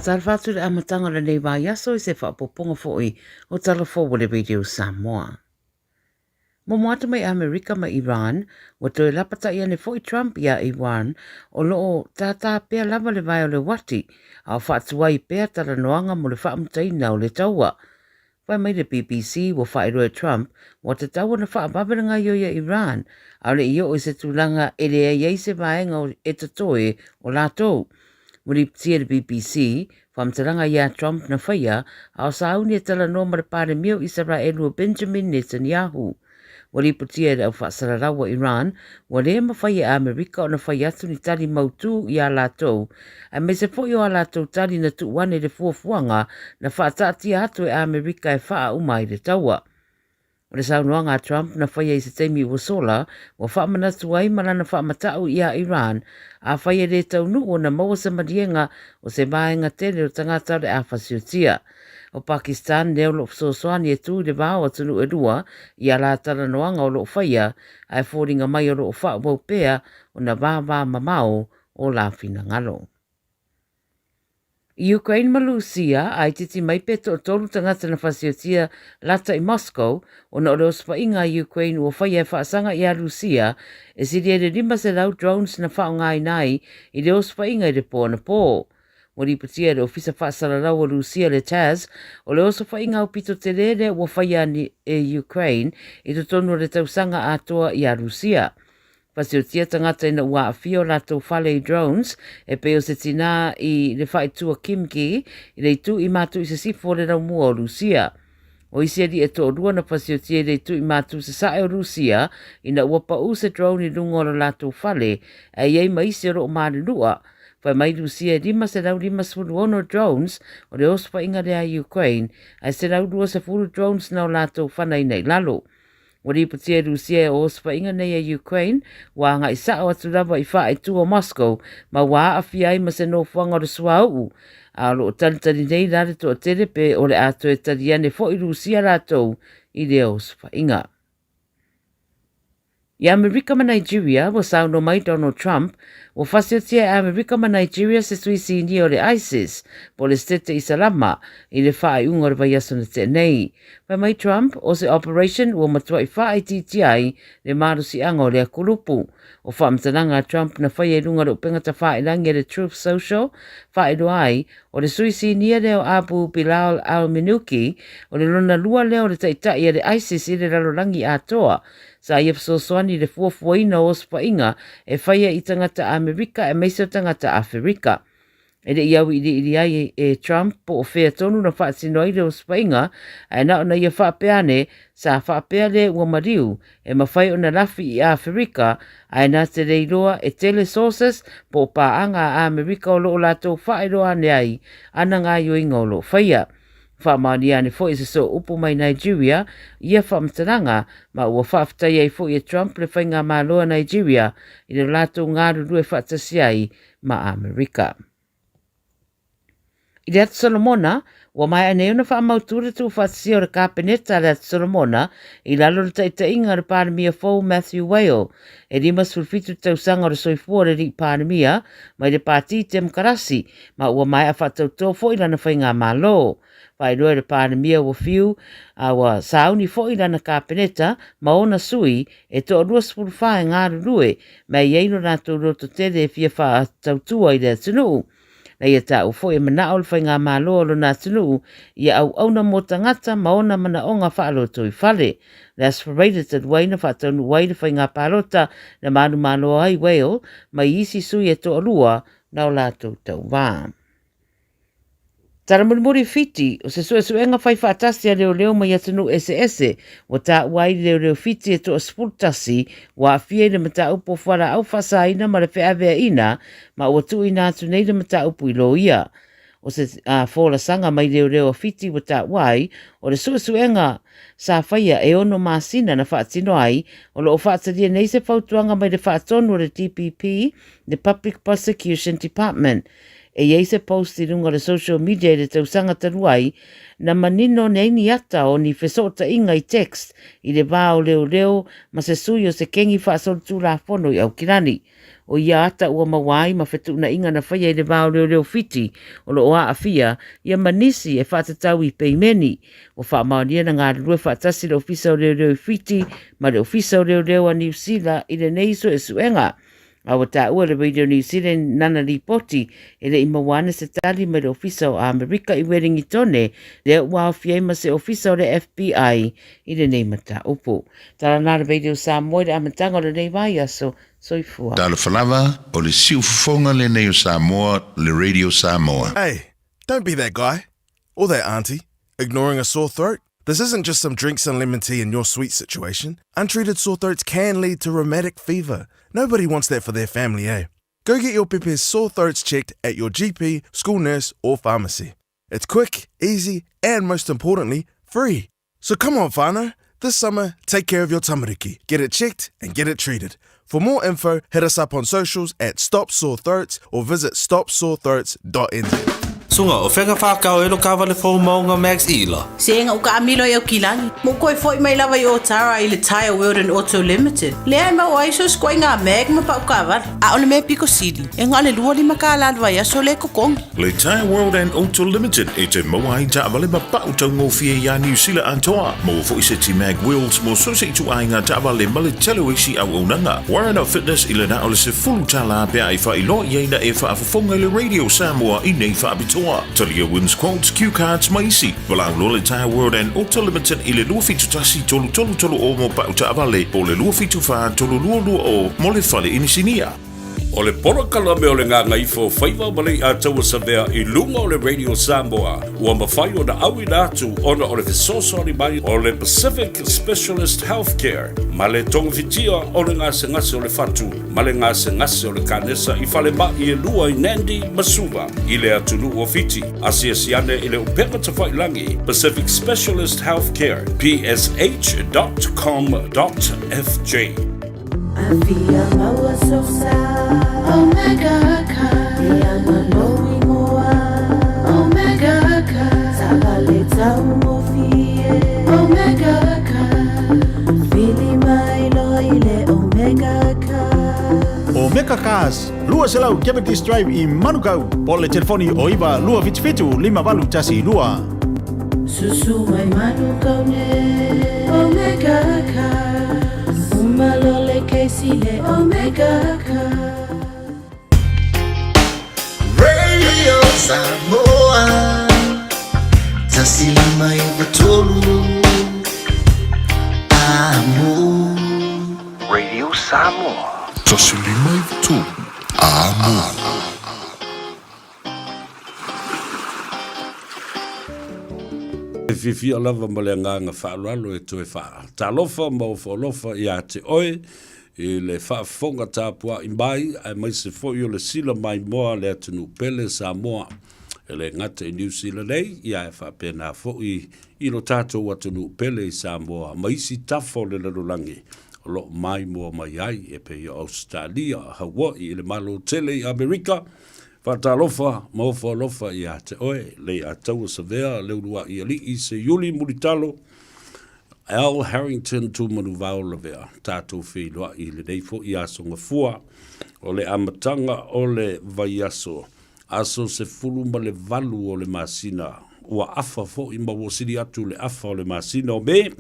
Whaatarwhatu le amatanga le nei wai aso I se whaapoponga fōi o talafo le radio Samoa. Mo moata mai Amerika ma Iran, wa toi lapata ia ne fōi Trump ia Iran o loo tātā pēr lava le vai o le wati, au whaatuai pēr tala noanga mo le whaamutaina o le taua. Wai mai le BBC wa whaeroe Trump, wa te taua na whaababiranga yo ia Iran, au le io o se tūlanga e le iei se vaenga o e tatoe o lātou. Muri tia le BBC, whamtaranga ia Trump na whaia, au sauni e tala no mara pāre mio Israelu o Benjamin Netanyahu. Wari putia le au whaasararawa Iran, wa rea mawhaia Amerika o na whaia atu ni tali mautu i a lātou, a me se fōi o a lātou tali na tuwane le fuafuanga na whaatatia atu e Amerika e whaa umai le taua. O le saunoanga Trump na whaia I se teimi wasola, wa whaamanatu ai malana whaamatau I a Iran, a whaia le taunu o na maua sa marienga o se maenga tene o tangata le a whasiotia. O Pakistan leo lo sosoani e tū le vāo atunu e rua I a la tala noanga o lo whaia, ai fōringa mai o lo wha wau pēa o na vāvā mamao o la whina ngalo. I Ukraine ma Lucia, ai titi mai peto o tolu tangata na whasiotia lata I Moscow, o na o leo spainga I Ukraine o whaia e whaasanga I a Lucia, e siri e le rima se lau drones na whaongai nai I leo spainga I le pō na pō. Mori putia le ofisa whaasararau o Lucia le Taz, o leo so whainga o pito te lere o whaia ni e Ukraine, I to tonu le tausanga atoa I a Lucia. Pasiotia tangata ina ua awhio lato whale I drones, e peo se tina I le whai tua Kimki, I le tu I matu I se sifo le rau mua o Lucia. O isi adi e to rua na pasiotia le tu I matu se sae o Lucia, ina ua pa u se drone I lungo o lato whale, e iei maisi o ro maari lua. Whai mai Lucia rima se rau rima sfuru ono drones, o le ospa inga rea Ukraine, ai se rau rua se furu drones na o lato whanai nei lalo. Wari putia Lucia o ospa inga nei a Ukraine, wa nga isa o atu lava I wha tu o Moscow, ma wa awhi ai ma se no whanga o sua au. A lo o talitari nei lare to o terepe o le ato e tariane fo I Lucia ratou I le ospa inga. I Amerika ma Nigeria, wa sauno mai Donald Trump, wa fasiotia e Amerika ma Nigeria se suisi ni o le ISIS, po le stete I Salama, I le whaai unga o vai aso na te nei. Wa mai Trump, o se operation, wa matua I whaai TTI, le marusi anga o le akulupu. O whaamtananga Trump na whaia runga o pengata whaai langi le Truth Social, whaai ai, o le suisi ni leo Abu Bilal al-Minuki, o le lona lua leo le taitai e le ISIS I le ralorangi atoa, sa ia sosoani le fuafuaina o spainga e whaia I tangata Amerika e meisao tangata Afrika. E le iau I ai e Trump po o whea tonu na whaatino I le o spainga e na ona ia whaapeane sa whaapea le ua mariu e mawhai o na lafi I Afrika a na te reiroa e tele sources po paanga a Amerika o lo o lato whaeroa ne ai ana ngā yoinga o lo whaia. Whaamania ne fo I se so upo mai Nigeria, ia whaamtaranga, ma ua whaafitai ai fo I Trump le whainga māloa Nigeria, I le lato ngāru rue whaatasiai ma Amerika. I le atu Solomona, wa mai ane una whaamautura tu whaatasi o le kāpeneta le atu Solomona, I lalo le taitainga le pāramia fau Matthew Whale, e rima sulfitu tausanga o le soifua le ri pāramia, mai le pāti te mkarasi, ma ua mai a whaatauto fo I lana whainga mālo. Pai roe le pāramia wa fiu, a wa sauni fo I lana kāpeneta, ma ona sui, e to rua spuru whae ngāru rue, mai eino rātou roto tere e fia wha tautua I le atunu. Na ia ta u fo e mana o le whainga mālo o na atunu, ia au auna mo tangata ma ona mana o ngā whaaloto I whale. Le aspirated at waina whaataunu wai le whainga pālota na manu mālo ai whale, mai isi sui e to rua na o lātou tau wā. Tara murimuri fiti, o se suenga whai whaatasi a leo mai atanu ese, o ta wai leo fiti e to spultasi, wa fie le mata upo whara au whasaina ma le whiawea ina, ma o tu ina atu nei le mata upo I lo ia. O se whola sanga mai leo fiti o ta wai, o le suenga sa whaia e ono masina na whaatino ai, o lo o whaataria nei se whautuanga mai le whaatonu o le TPP, the Public Prosecution Department. E iei se post i runga le social media le tausanga taruai na manino nei ni ata o ni fesota inga i text i le vāo leo ma se sui o se kengi whaasol tū la whono i au kirani. O ia ata ua mawai ma fetu na inga na whaia i le vāo leo fiti o lo oa a fia ia manisi e whaatatau i peimeni o wha maonia na ngā rue whaatasi le ofisa o leo fiti ma le ofisa o leo a New Zealand i le neiso e suenga. Awa tā ua le Radio New Zealand nana ripoti e le imawane se tali me le ofisa o Amerika i Wellingtone le ua o fiema se ofisa o le FBI i le nei mata upo. Tala nā le Radio Samoa le amatanga o le nei vai aso soifua. Tala whalawa o le siufonga le nei o Samoa le Radio Samoa. Hey, don't be that guy or that auntie ignoring a sore throat. This isn't just some drinks and lemon tea in your sweet situation. Untreated sore throats can lead to rheumatic fever. Nobody wants that for their family, eh? Go get your Pepe's sore throats checked at your GP, school nurse, or pharmacy. It's quick, easy, and most importantly, free. So come on, whānau. This summer, take care of your tamariki. Get it checked and get it treated. For more info, hit us up on socials at Stop Sore Throats or visit stopsorethroats.nz. Sunga o whenga whakao ero ka wale whau maunga Max Ila. Senga uka amilo e o kilangi. Mo koe foi mai lawa i o tara i le Tire World and Auto Limited. Le ai mau aiso skoi ngā meg ma pa uka wale. A ole me piko sidi. E ngā le lua lima ka alalwa ia so le kokong. Le Tire World and Auto Limited e te maua i ta wale ma pa utau ngō fia ia New Zealand antoa. Mo fo i se ti mag wheels mo so se i tu ai ngā ta wale ma le telo isi au unanga. Warren Up Fitness i le na ole se fulu tala pia i wha i lo i eina e wha afafonga le Radio Samoa i nei wha abitoa. Talia wins quotes, cue cards, maisi. Walang lo le Tire World and Auto Limited i le lua fitu tasi tolu o mo pa uta avale. Po le lua fitu wha tolu lua o mo le whale inisinia. O le porokala me o le Gagaifo Faiva malei a taua savea i lunga o le Radio Samoa. Ua mawhai o na awi nātu ona o le fesosori mai o le Pacific Specialist Healthcare. Ma le tonga fitia o le ngase o le fatu. Ma le ngase o le kanesa i whale ma i e lua i Nandi Masuva. I le atunu o fiti. Asia siane i le upeka tawhai langi. Pacific Specialist Healthcare. psh.com.fj. I feel my so sad. Omega Ka. Diana Loi Moa. Omega Ka. Tabaleta Mofie. Omega Ka. Fili mai loile Omega Ka. Omega Cars. Lua selau Diabetes Drive i Manukau. Po le telefoni o iwa lua fitu lima valu tasi lua. Susu mai Manukau ne. Omega Ka. Malole Kesile Omega Ka. Radio Samoa Tasilima Ivatolu Amu Radio Samoa Tasilima Ivatolu Amu. Fifi alava malenga nga whaalalo e toe wha. Ta lofa mau whaalofa i a te oe i le whaafonga tāpua i mai ai mai se fōi o le sila mai moa le atunu pele Samoa e le ngata i New Zealand nei i a e whaapena fōi i lo tātou atunu pele i Samoa mai si tafo le lalulangi o lo mai moa mai ai e pe i Australia, Hawaii i le malo tele i Amerika. Whatalofa, maufa lofa i a te oe, le a taua savea, le urua i ali i se Yuli Muritalo, Al Harrington tu manu vau lavea, tātou whiloa i le neifo i asonga fua, o le amatanga o le vaiaso, aso se fulu ma le valu o le masina, ua afa fo i mawosiri atu le afa o le masina o me,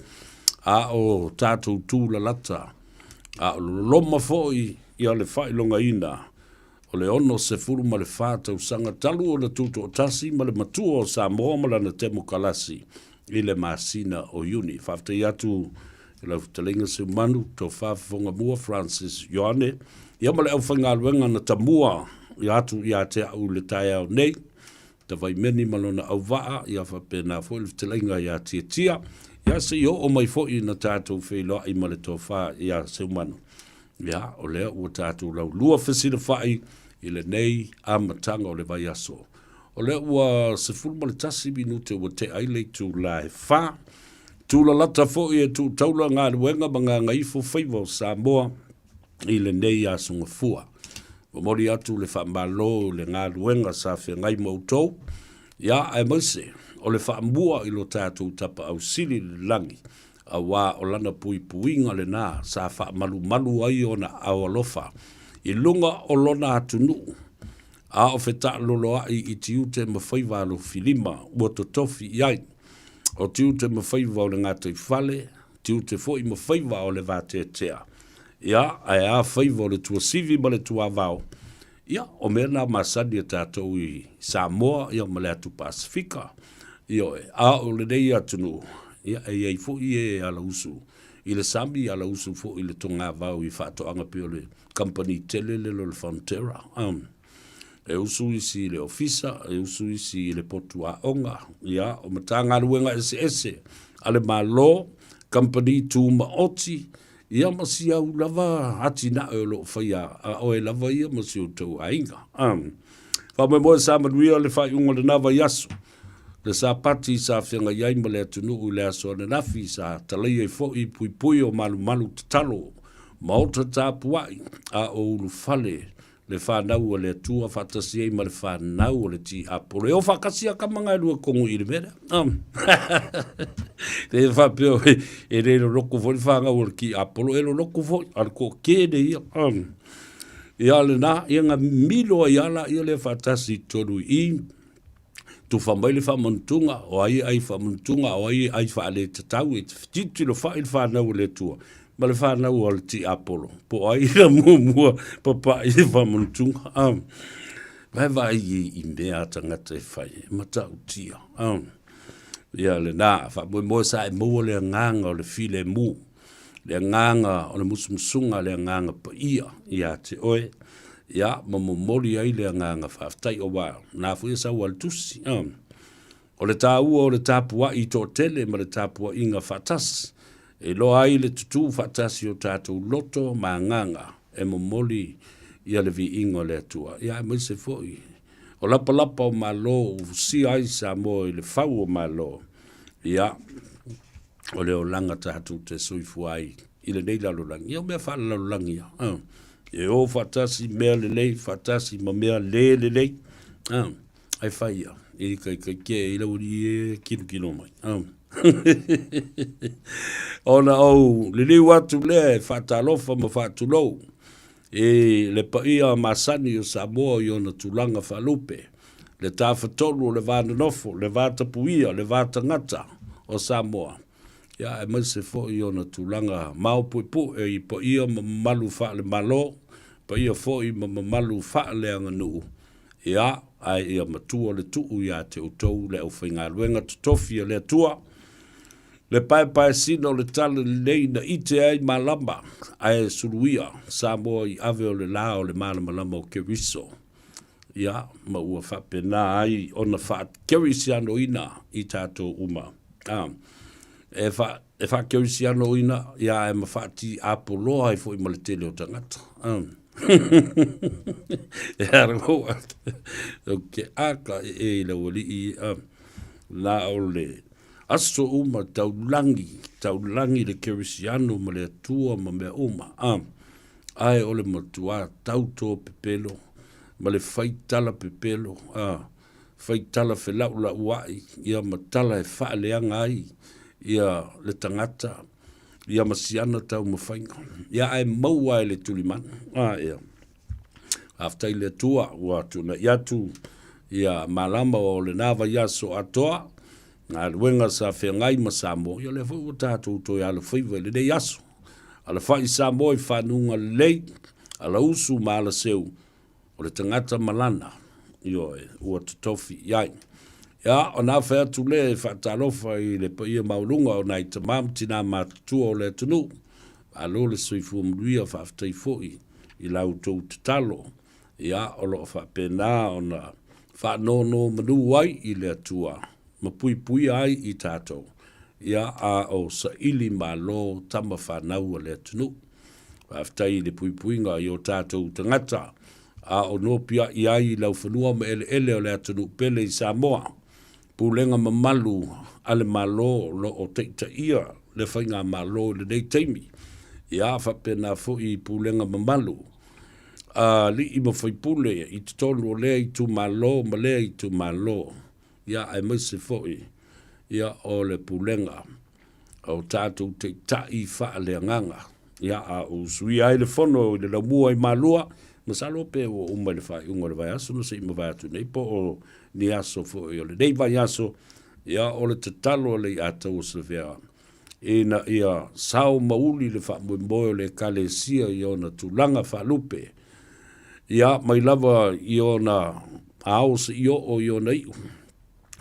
a o tātou tū la lata, a o loma fo i a le whailonga ina, o le ono se furu ma le whātau sanga talu o le tuto o tasi ma le matua o Samoa ma lana temo kalasi i le masina o uni. Whaftai atu i lau talinga se manu tō whaafonga mua Francis Ioane. Ia ma le au whangaluenga na tamua i atu i a te au le tai au nei. Ta vai meni malona au waa i a whapena fo i le talinga i a tia. Ia se i o mai fo i na tātou wheloa i ma le tō wha i a se manu. Ia, o lea ua tātou lau lua whesina whai i le nei amatanga o le vai aso. O lea ua se fulma le tasi minute ua te aile tu la e wha. Tu la lata fo i e tu taula ngā ruenga ma ngā Gagaifo Faiva o Samoa i le nei asonga fua. mori atu le whaamalo le ngā ruenga sa whi ngai mautou. Ia ai maise, o le whaambua i lo tātou tapa au sili le langi. A wā o lana pui puinga le nā sa whaamalu ai o na awalofa. I lunga o lona atunu. A o wheta loloa i tiu te mawhaiva alo filima ua totofi iai. O tiu te mawhaiva o le ngātai whale, tiu te fo i mawhaiva o le vātetea. Ia, ai a whaiva o le tua sivi ma le tua vau. Ia, o mea nā masani a tātou i Samoa, ia ma le atu Pasifika. Ia, a o le nei atunu. Ia, ei fo i e ala usu. I le sami ala usu fo i le tonga vau i whātoanga pio le company tele le lo le Frontera. E usu isi le ofisa, e usu isi le potu a onga. Ia, o matanga ruenga ese. Ale malo, company tu maoti. Ia masi au lava ati na e lo whaia a oe lava ia masi o tau ainga. Wha me moe sa manuia le whai unga le nawa yasu. Le sa pati sa whianga iai ma le atunu u le aso ane nafi sa talai e fo i pui o malu tatalo. Maota tāpuai a o ulu fale le whanau o le atua whatasi ei ma le whanau o le ti apolo. E o whakasi a kamanga e lua kongu i le mera. Te whapeo e re lo roko fo le whanga o le ki apolo e lo roko fo al ko kene ia. Ia le na ia ngā milo a iala ia le whatasi tonu i tu whamai le whamantunga o ai whamantunga o ai whaale tatau e titi lo whae le whanau o le tua. Ma le whanau o le ti apolo. Po ai la mua papa i le whamantunga. Vai i mea tangata e whai. Mata utia. Ia le nā, whamoe sa e mua le nganga o le file mu. Le nganga o le musumusunga le nganga pa ia te oe. Ia, mamomori ai le nganga whaftai o wā. Nā fui sa wal tusi. O le tāua o le tāpua i tō tele ma le tāpua i ngā whatasi. E lo ai le tutu whatasi o tātou loto ma nganga. E momoli ia le vi ingo le atua. Ia e maise foi. O lapa o malo, o si ai sa mo i le whau o malo. Ia, o le o langa tātou te suifu ai. I le nei lalolangi. Ia mea whala lalolangi ia. E o whatasi mea le lei, whatasi ma mea le lei. Ai whai ia. I kai ke i lauri e kilo mai. Ona au, le liu atu le, whatalofa ma whatulou. E le paia masani o Samoa i ona tulanga whalupe. Le tāwhatolu, le vānanofo, le vātapuia, le vātangata o Samoa. Ia e maise fo i ona tulanga maupuipu e i paia ma malu wha le malo, paia fo i ma malu wha le anganu. Ia, ai ia matua le tuu ia te utou le au whainga ruenga tutofia le atua. Le pai sino le tala lei na ite ai malamba ai suruia Samoa i ave o le la o le malama o Keriso. Ia, ma ua whapena ai ona wha kerisiano ina i tātou uma. E wha kerisiano ina, ia e ma whaati apolo ai fo i maletele o tangata. E harangoa. Ok, aka e la wali i la o le aso uma taulangi le kerisiano ma le atua ma mea uma. Ai o le matua tauto pepelo, ma le faitala pepelo, faitala whelaula uai, ia matala e whaaleanga ai, ia le tangata, ia masiana tau mawhainga. Ia ai maua e le tulimana. Ia. Aftai le atua, ua tuna iatu, ia malama o le nawa yaso atoa, ngā ruenga sa whengai ma Samoa, ia le whau tātou toi ala Faiva le nei aso. Ala whai Samoa i whanunga lei, ala usu ma ala seu, o le tangata malana, io e ua tutofi iai. Ia, o nā whea tu le e whaatalofa i le paia maulunga o nai tamam tina mātutua o le tunu, alo le soifua mruia whaafitai foi, i lau tau tatalo. Ia, o lo whaapena o na whaanono manu ai i le atua. Ma pui ai i tātou. Ia a o sa ili malo tama whanau a le tunu. Whaftai le pui ngā i o tātou tangata. A o nopia i ai lau whanua ma ele o le tunu pele i Samoa. Pulenga ma malu ale malo lo o teita ia le whainga malo le nei teimi. Ia whapena fo i pulenga ma malu. li I mawhaipule I te tonu o lea I tu malo, ma lea I tu malo. Ia ai maise fo'i, ia o le pulenga, o tātou te tai wha le nganga. Ia a usui ai le whono I le laumua I malua, masalo pe o umai le whai unga le vai aso, no se ima vai atu nei po o ni aso fo'i o le nei vai aso, ia o le te talo le I atau o se vea. Ina ia sao mauli le wha mui le kalesia I ona tulanga wha lupe. Ia mai lava I ona aose I ona iu.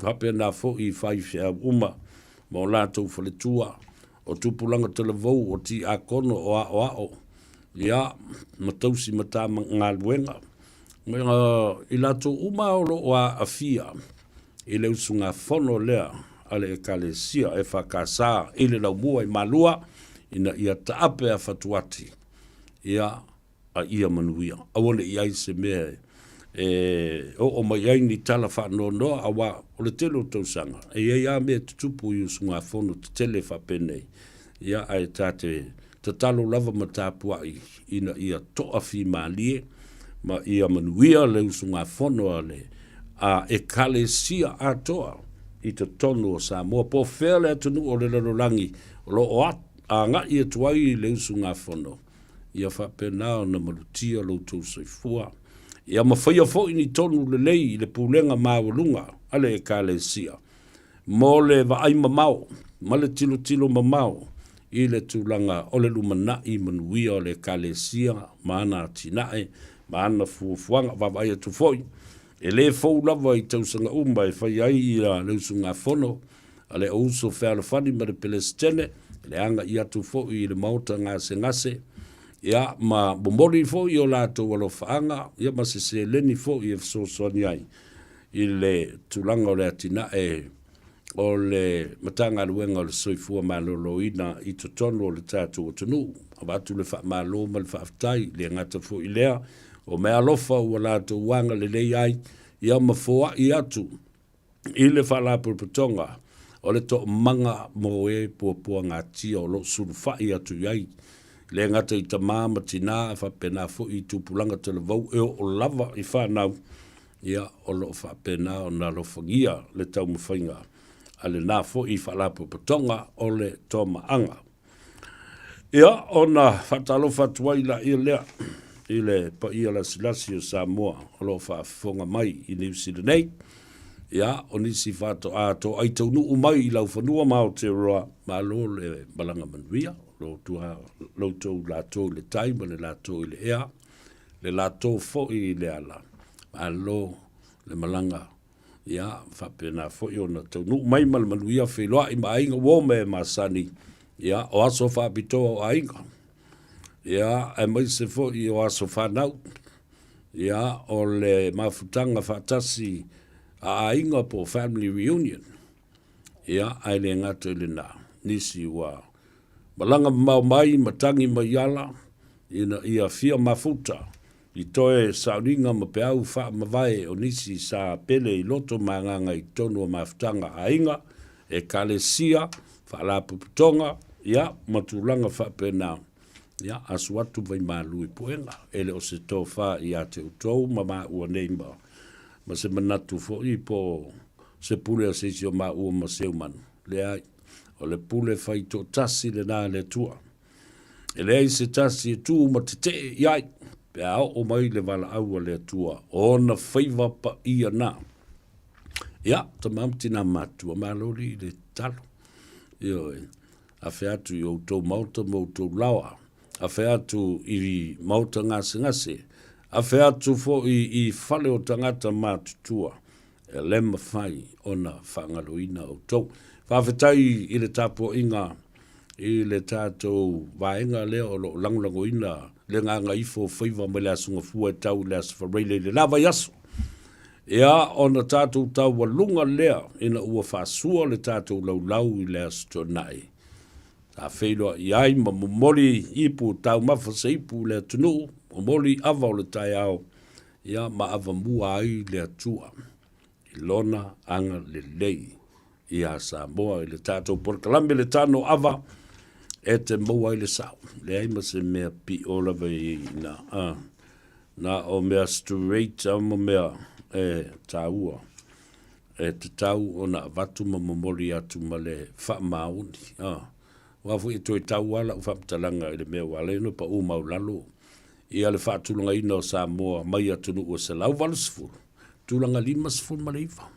Hape na fo I whai uma, ma o lātou whaletua, o tupulanga televou, o ti a kono o a. Ia, matausi mata ngā luenga. I lātou uma o lo o a fia, I le usu ngā whono lea, ale e kalesia e whakasā, I le laumua I malua, ina ia taape a whatuati. Ia, a ia manuia. Awone I ai se mea o mai ai ni tala whanonoa awa o le telo tausanga. E ia mea tutupu I usu ngā whono te tele whapenei. Ia ai tate te talo lava matapua ina ia toa fi malie, ma ia manuia le usu ngā whono ale a e kalesia atoa I te tonu o Samoa. Po whele atunu o le larolangi o lo o a ngā ia tuai le usu ngā whono. Ia whapenao na malutia lo tau soifua. Ia mawhaia fo ini tonu le lei le pulenga mawalunga ale e kalesia. Mo le vaai mamao, ma le tilo mamao, I le tūlanga o le lumanai manuia o le kalesia, maana tinae, maana fuafuanga, vavai atu foi. E le fau lava I tausanga umba e whai ai I la leusunga whono, a le ouso whēala whani ma le pelestene, le anga I atu foi I le mauta ngase, ia ma bomori foi o lātou alo whaanga, ia ma se leni foi e fsosoni ai, I le tūlanga o le atinae, o le matanga luenga o le soifua maloloina I totono o le tātou o tunu, a watu le wha malo ma le whaftai, le ngata fo I lea, o mea lofa ua lātou wanga le lei ai, ia mafoa I atu, I le whalapurputonga, o le to manga mo e pua ngā tia o lo suru whai atu iai, le ngata I tamama tina, whapena fo I tupulanga te le vau, e o lava I whanau, ia o lo whapena o na lo whangia le tau mwhainga, ale nā fo I whalapurputonga o le toma anga. Ia, o na whatalo whatuai la I lea, I le pa ia la silasi o Samoa, o lo whaafonga mai I New Zealand. Ia, o nisi whato ato, ai tau nuu mai I lau whanua mao te roa, ma lo le balanga manuia, lo tau lato le taima, le lato I le ea, le lato fo I le ala, ma lo le malanga, ia, whapena fo I ona tau nuu mai mal manuia wheloa I mainga wome masani, ia, o aso whapitoa o ainga. Ia, e mai se fo I o aso whanau. Ia, o le mafutanga whatasi a ainga po family reunion. Ia, ai le ngata le nā. Nisi wa malanga mau mai, matangi mai ala, ina ia fia mafuta. I toe sauringa ma pe au wha mawai o nisi sa pele I loto manganga I tonu o mafutanga a inga, e kalesia, whalapuputonga, ia, matulanga whapena. Ia, asu atu vai malu I poenga. Ele o se tō wha I a te utou, ma ua neima. Ma se manatu fo I po se pule a se si o ma ua ma seu manu. Le ai, o le pule whai tō tasi le nā le tua. Ele ai se tasi e tū ma te te iai. Pe au o mai le wala aua le tua. O na Faiva pa ia nā. Ia, ta mamti nā matua, ma lori le talo. Io, a whea atu I o tō mauta mo tō lawa. A whea atu I mauta ngase. A whea atu fo I whale o tangata mātutua. E lema whai o na whangaloina o tau. Whawhetai I le tapo inga, I le tātou vaenga lea o lo langolangoina, le nganga ifo Faiva me le asunga fua e tau le asfareile le lava yaso. Ia o na tātou tau walunga lea, ina ua whasua le tātou laulau I le astonai. A wheloa I ai ma momoli ipu tau mawhasa ipu le tunu, momoli ava o le tai au, ia ma ava mua ai le atua. I lona anga le lei, I a Samoa I le tātou porkalambe le tano ava, e te mua I le sau. Le ai ma se mea pi ola vai na, na o mea straight mo mea taua. Te tau o na watu ma momori atu ma le wha mauni. Wafu e toi tau ala u whaptalanga i le mea wale no pa u maulalo. Ia le whaatulanga ina o Samoa mai atunu ua se lau walasifuru. Tulanga lima sifuru ma le iwa.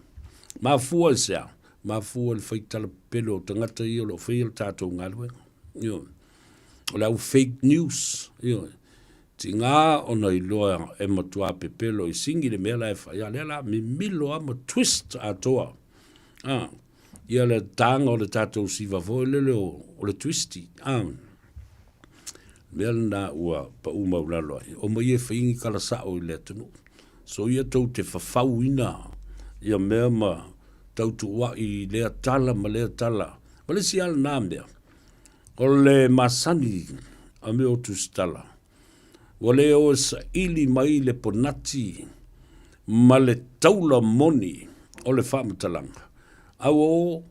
Ma fua e sea. Ma fua le whaitala pelo tangata i o lo whaia le tātou ngalwe. O lau fake news. Ti ngā o nei loa e matua pe pelo i singi le mea lai whaia. Lea la mi milo ama twist a toa. Ia le tanga o le tātou siva voi lele o le twisti. Mea na ua pa umaulalo ai. O mai e whaingi kala sao i le tunu. So ia tau te whawhau ina. Ia mea ma tau tuwa i lea tala ma lea tala. Ma le si ala nā mea. O le masani a mea o tustala. O le o sa ili mai le ponati ma le taula moni o le whamatalanga. Au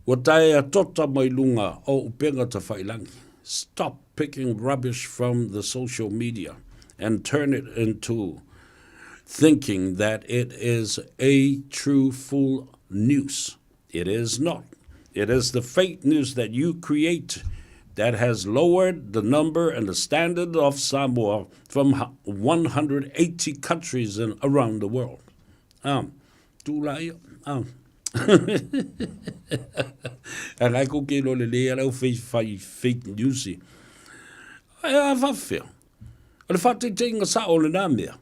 o tae a tota mai lunga o upenga ta whailangi. Stop picking rubbish from the social media and turn it into thinking that it is a true full news. It is not. It is the fake news that you create that has lowered the number and the standard of Samoa from 180 countries around the world. Agai ko ke lo le le ala fake news. Ai va fer. Le fatte tinga sa o le namia.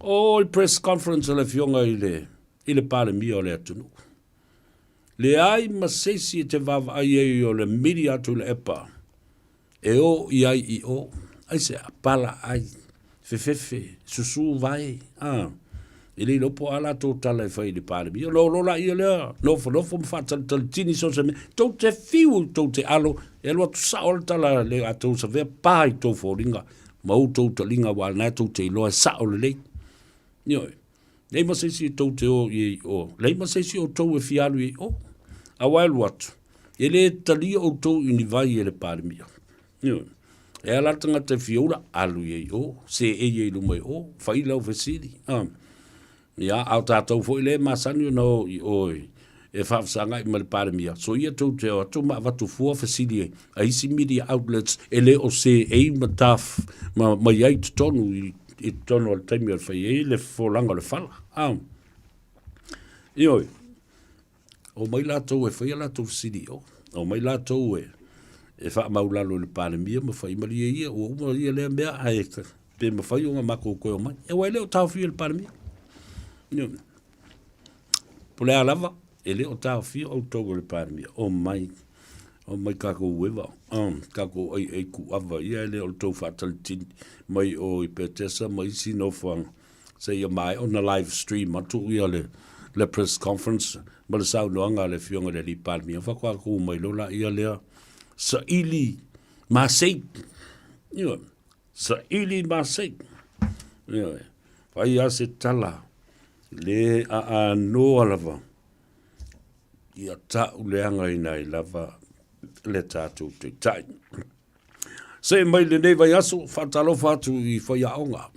O press conference le fionga ile pale mi o le tunu. Le ai masesi te vava ai o le media tu le epa. E o iai I o. Ai se pala ai. Fefefe. Susu vai. Ele lo po ala to tala fai le pale mi. Lo la ia le. No fo fata tal tini so se me. To te fiu to te alo. E lo tu sa o tala le ato sa ve pai to fo ringa. Ma o to linga wa na to te lo sa o le. Yo. Le ma se si to te o I o. Le ma se si o to e fialu I o. A wild what. Ele tali o to ini vai ele pale mi. Yo. E ala tanga te fiura alu I o. Se e lu mai o. Fai lau fesidi. Ia, au tātou fo ile masani no I oi. E whafsanga I malipare mia. So ia tau te o atu ma watu fua fasili e. A isi media outlets ele o se e mataf ma iai te tonu I tonu al taimi al whai e le fōlanga le whala. Ioi. O mai lātou e whai lātou fasili o. O mai lātou e wha maulalo le pare mia ma whai mali e ia. O uma ia lea mea aeka. Pe ma whai o ngā mako koe o mai. E wai leo tau fia le pare mia. Pule alava, ele o tau fia o togo le pare mia. O mai kako uewa. Kako ai ku ava. Ia ele o tau whatalitini. Mai o I petesa, mai si no whang. Se ia mai on a live stream. Matu ia le press conference. Ma le sau noanga le fionga le li pare mia. Whakwa ku mai lola ia lea. Sa ili masei. Sa ili masei. Whai ase tala. Le a no alava. Ia ta uleanga I nai lava le tātou te tai. Se mai le nei vai aso, whatalo whatu I whaiaonga.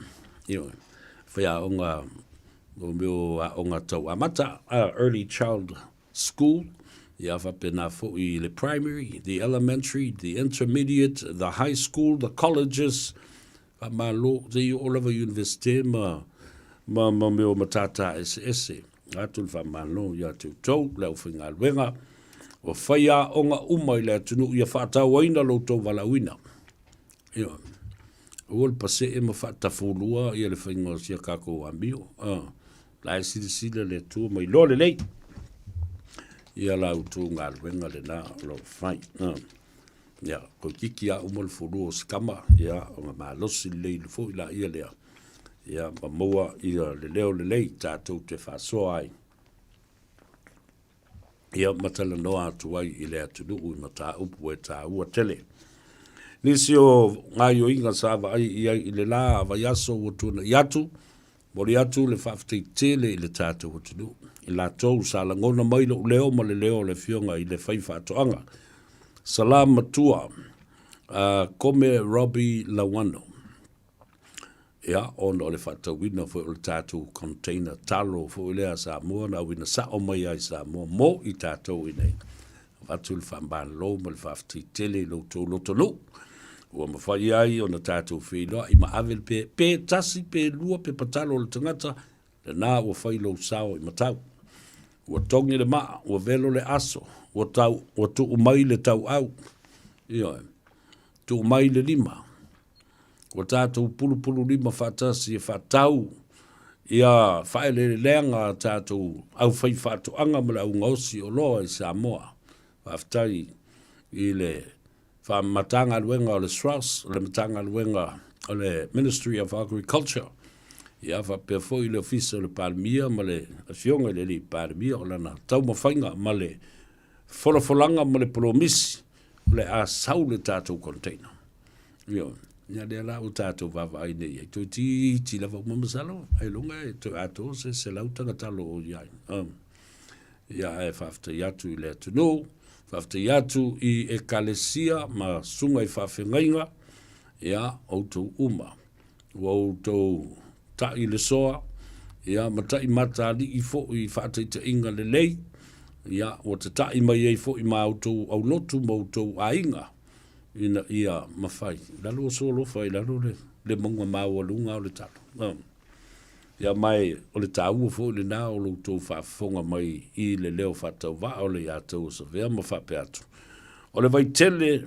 Whaiaonga o meo aonga tau amata, early child school. Ia whapena fo I le primary, the elementary, the intermediate, the high school, the colleges. Whamalo, te I Oliver University ma meo matata ese. Atul whamano ia te tau, leo whinga luenga. O whaia onga umai lea tunu ia whaatau aina lo tau walawina. Ia. Uol pase e ma whaatafulua ia le whinga o sia kako ambio. Lai sila le tua mai lo le lei. Ia lau tu ngā luenga le nā lo whai. Ia, ko kiki a umal fulu o skama. Ia, o ngā malosi lei le fo ila ia lea. Ia mamoa ia le leo le lei tātou te whasoa ai. Ia matala noa atu ai I lea tunu ui mata upu e tā ua tele. Nisi o ngai o inga sāwa ai I le la vai aso o tuna I atu. Mori atu le whawhtei tele I le tātou o tunu. I la tau sa la ngona mai lo leo ma le leo le fionga I le Faiva atoanga. Salam matua. Kome Robbie Lawano. ia ona o le whatawina fo o le tātou container talo fo i lea Samoa na wina sa o mai ai Samoa mo i tātou i nei. Whatu le whambana lo ma le whawhati tele lo tō loto lo. Ua mawhai ai o na tātou whiloa i maavel pe tasi pe lua pe patalo le tangata le nā ua whai lo sao i matau. Ua tongi le maa, ua velo le aso, ua tu umai le tau au. Ia, tu umai le lima. Ua tātou pulu lima whatasi e whatau. Ia, whae le leanga tātou au whai whatuanga ma le au ngausi o loa i Samoa. Whaftai i le whamatanga luenga o le SRAS, le matanga luenga o le Ministry of Agriculture. Ia whapea fo i le ofisa o le paramia ma le fionga le li paramia o lana tau mawhainga ma le wholafolanga ma le polomisi o le a sau le tātou container. Ia, ia le ala o tātou wawa ai nei. Toi ti lava umamasalo, ai lunga e toi ato se lautanga talo o iai. Ia e whaftai atu i le atu no, whaftai atu i e kalesia ma sunga i whawhengainga, ia outou uma, o outou ta i le soa, ia mata i mata li i fo i whaatai te inga le lei, ia o te ta i mai ei fo i ma outou au lotu ma outou a inga, ina ia mawhai. Lalo o so lo whai, lalo le monga maua lunga o le talo. Ia mai o le tāua fo le nā o lo tō whaafonga mai i le leo whatau wa o le atou sa vea ma whape atu. O le vai tele,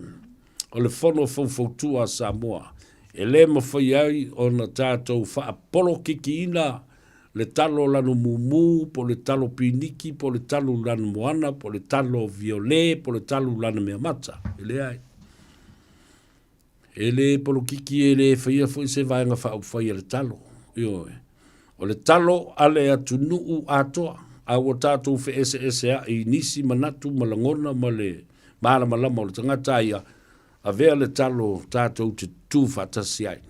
o le whono fau a Samoa, e le ma whai ai o na tātou whaapolo kiki ina le talo lano mumu, po le talo piniki, po le talo lano moana, po le talo viole, po le talo lano mea mata. E le ai. E le polo kiki e le whaia fo i se vaenga whaau le talo. Io o le talo ale atu nuu atoa, a o tātou whe ese a i nisi manatu malangona ma le maala malama o le tangata ia, a vea le talo tātou te tū whatasi ai.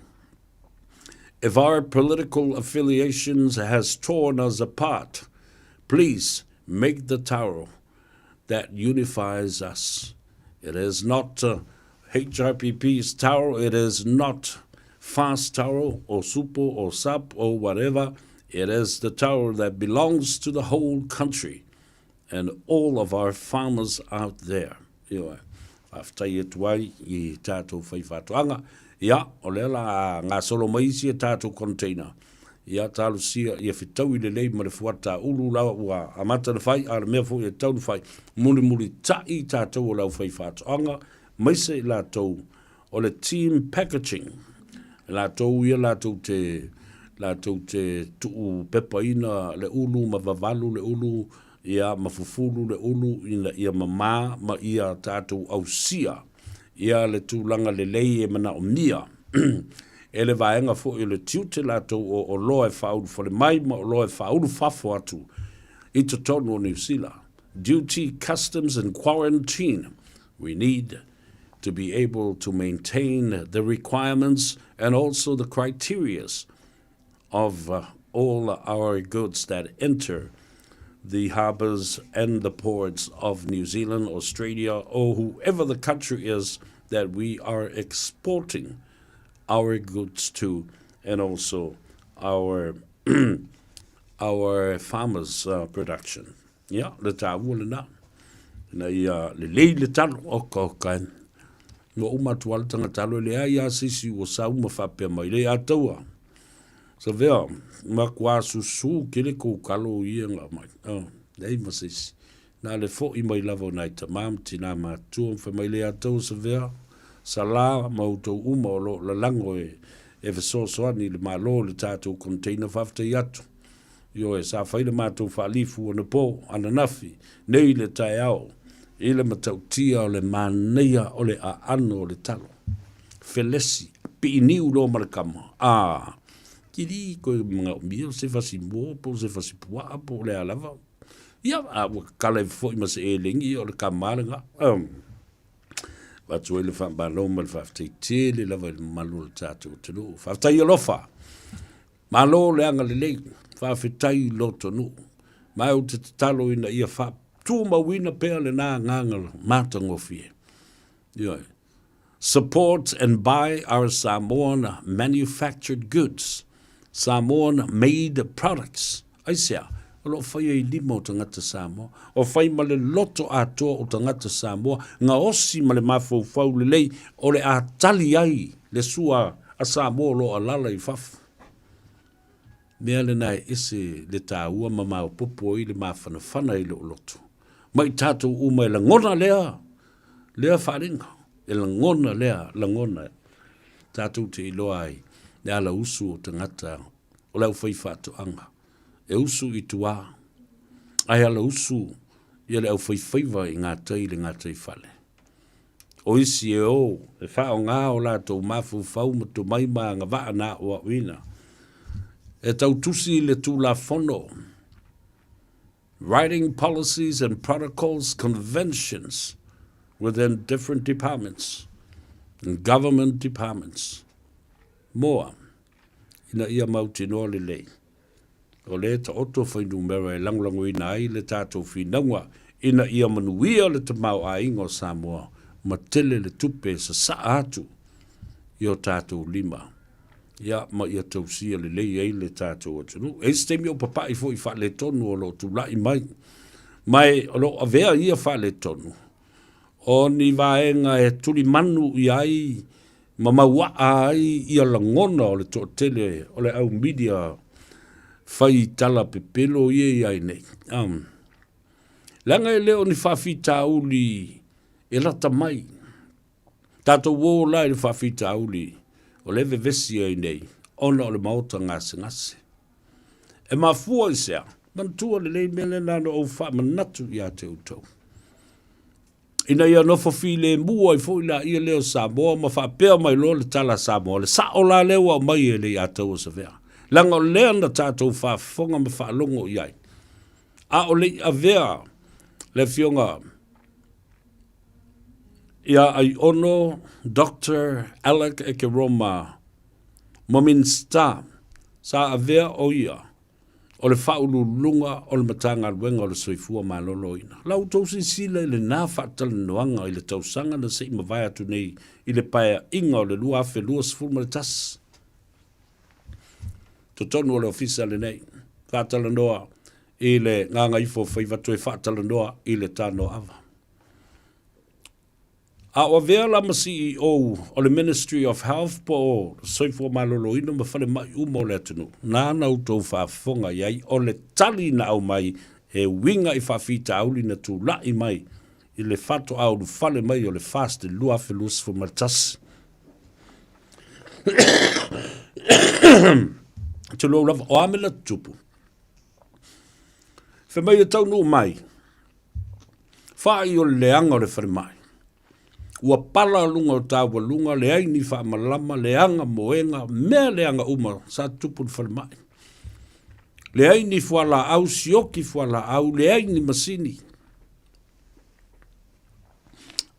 If our political affiliations has torn us apart, please make the taro that unifies us. It is not HRPP's taro, it is not fast taro or supo or sap or whatever. It is the taro that belongs to the whole country and all of our farmers out there. Iwa, whaftai e tuai i tātou whaiwhatuanga. Ia, o lela ngā solo maisi e tātou container. Ia tālu sia, ia whitau i le lei ma le fuata ulu lau ua amata le whai, a le mea fu e tau le whai. Muli tai tātou o lau whaiwhatuanga. Maise i lātou o le team packaging. Lātou ia lātou te tuu pepaina le ulu, ma vavalu le ulu, ia mafufulu le ulu, ia mamā, ma ia tātou au sia. Ia le tūlanga le lei e mana o mia. E le vaenga fo i le tiute lātou o loa e whauru fo le mai, ma o loa e whauru whafo atu. I te tonu o New Zealand. Duty, customs and quarantine. We need to be able to maintain the requirements and also the criterias of all our goods that enter the harbours and the ports of New Zealand, Australia, or whoever the country is that we are exporting our goods to, and also our our farmers' production. Yeah, le tāua na. Na ia le lei le talo o kokan. No umatuala tangatalo le ia sisi o sa uma whapea mai le ataua. Sa vea, makua susu kele ko kalo ia ngā mai. Nei masisi. Nā le fo i mai lavo nai tamam tina mātua mwha mai le atau sa vea. Sa la mautou uma o lo la lango e fesosoani le malo le tātou container whafta i atu. Yo e sa whaile mātou whaalifu o na pō ananafi. Nei le tai au. I le matautia o le maneia o le a ano o le talo. Felesi, pi niu lo marakama. Kiri koe mga umia, se fasi mō, po se fasi pua, po le alava. Ia, kala e fwoi ma se e lengi o le kamaranga. Watu e le whambaloma le whaftai te, le lava le malu le tātou tenu. Whaftai alofa. Malo le anga le lei, whawhetai lo tonu. Mai o te talo ina ia whap. Tu mawina pea le nā ngangala mātangofie. Ioi. support and buy our Samoan manufactured goods, Samoan made products. Aisia, o lo whai e limo o tangata Samoa, o whai ma le loto atoa o tangata Samoa, ngā osi ma le mawhau le lei, o le a tali ai, le sua a Samoa lo alala I fafu. Mea le nai ese le tāua ma mau popo I le mawhanawhana I lo loto. Mai tātou uma la ngona lea wharinga, la ngona la ngona. Tātou te iloa ai, le ala usu o tangata, o lau whaiwhato anga. E usu I tua, ai ala usu, ia le au Faiva I ngā tai whale. O isi e o, e whao ngā o la tau mafu whau ma tu mai ma ngā waa nā o wina. E tau tusi le tū la fono, writing policies and protocols, conventions within different departments and government departments. Moa, ina ia mauti noa le lei. O le ta oto whainu mera e langlango ina ai le tātou whinaunga, ina ia manuia le te mau a ingo Samoa, ma tele le tupe sa atu I o tātou lima. Ia ma ia tausia le lei ei le tātou atunu. E stemi o papa I fo I wha le tonu o lo tu lai mai. Mai o lo avea ia wha le tonu. O ni vaenga e tuli manu I ai, ma maua ai ia langona o le to tele, o le au media whai tala pepelo I ai nei. Langa e leo ni whawhi tauli e rata mai. Tātou wō lai ni whawhi tauli. O lewe vesi ai nei, ona o le mauta ngase. E mafua I sea, mantua le lei mele nano o wha manatu I a te utau. Ina ia no file mua I fo ila ia leo Samoa, ma wha pēr mai lo le tala Samoa, le sa o la leo au mai e le I a tau o sa vea. Langa o lea na tātou wha fonga ma wha longo I ai. A o le a vea, le fionga, ia ai ono Dr. Alec Ekeroma Mominsta sa avea o ia o le whaululunga o le matanga luenga o le soifua maloloina. Lau tausi sila I le nā whatalanoanga I le tausanga na se ima vai atu nei I le paia inga o le lua afe lua sifurma le tas. Totonu o le ofisa le nei, whatalanoa I le Gagaifo Faiva toe whatalanoa I le tano ava. A o vea lama CEO o le Ministry of Health po o soifua maloloina ma whale mai umo le atunu. Nā nau tau whaafonga iai o le tali na au mai e winga I whawhita auli na tū lai mai I le whato au lu whale mai o le fast lua whelus fu martas. Te lo lava o amela tupu. Whe mai e tau nu mai. Whai o leanga o le whare mai. Ua pala lunga o tāua lunga, le aini wha malama, leanga moenga, mea leanga uma, sa tupun whalemai. Le aini whala au, sioki whala au, le aini masini.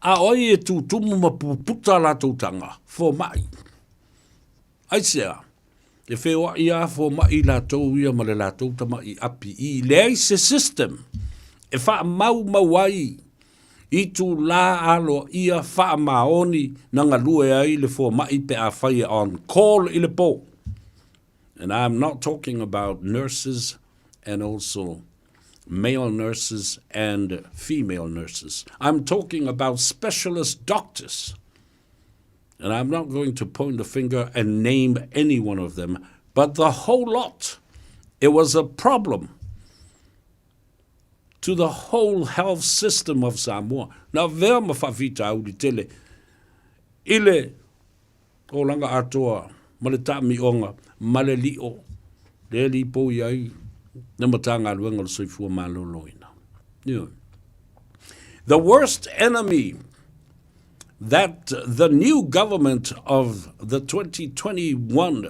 A oi e tu tumu ma puputa la tautanga, fo mai. Aisea, e whewa ia fo mai la tau ia ma le la tautama I api I, le aise system, e wha mau mawai, I tu la alo ia wha maoni na ngā lue ai le fo mai pe a whaia on call I le po. And I'm not talking about nurses and also male nurses and female nurses. I'm talking about specialist doctors. And I'm not going to point the finger and name any one of them, but the whole lot. It was a problem to the whole health system of Samoa. Nā vea ma whawhita au di tele. Ile, o langa atoa, ma le tāmi onga, ma le lio, le li po iai, na matanga luenga le soifua maloloina. Yeah. The worst enemy that the new government of the 2021,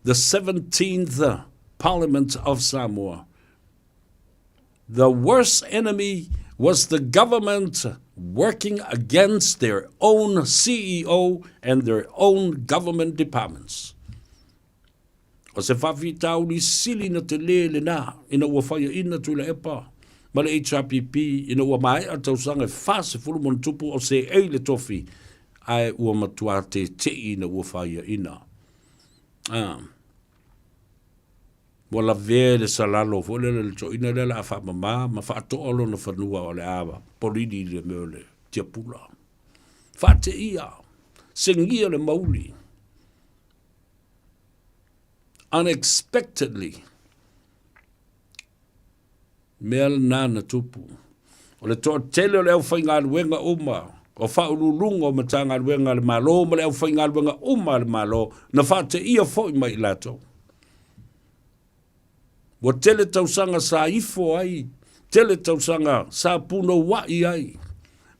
the 17th Parliament of Samoa. The worst enemy was the government working against their own CEO and their own government departments. O se whawhitau ni sili na te lele nā, ina ua whaia ina tu le epa, ma le HRPP ina ua mai a tausanga fase fulu mon tupu o se eile tofi ai ua matua te ina ua whaia ina. Wala vele salalo fole le to ina le la fa mama ma fa to olo no fanua o le ava polidi le mele tia pula fa te ia sengia le mauli unexpectedly mel nana tupu o le to tele le au fainga wenga uma o fa ululungo matanga wenga le malo ma le au fainga wenga uma le malo na fa te ia fo mai lato. Wa tele tausanga sa ifo ai, tele tausanga sa puno wai ai,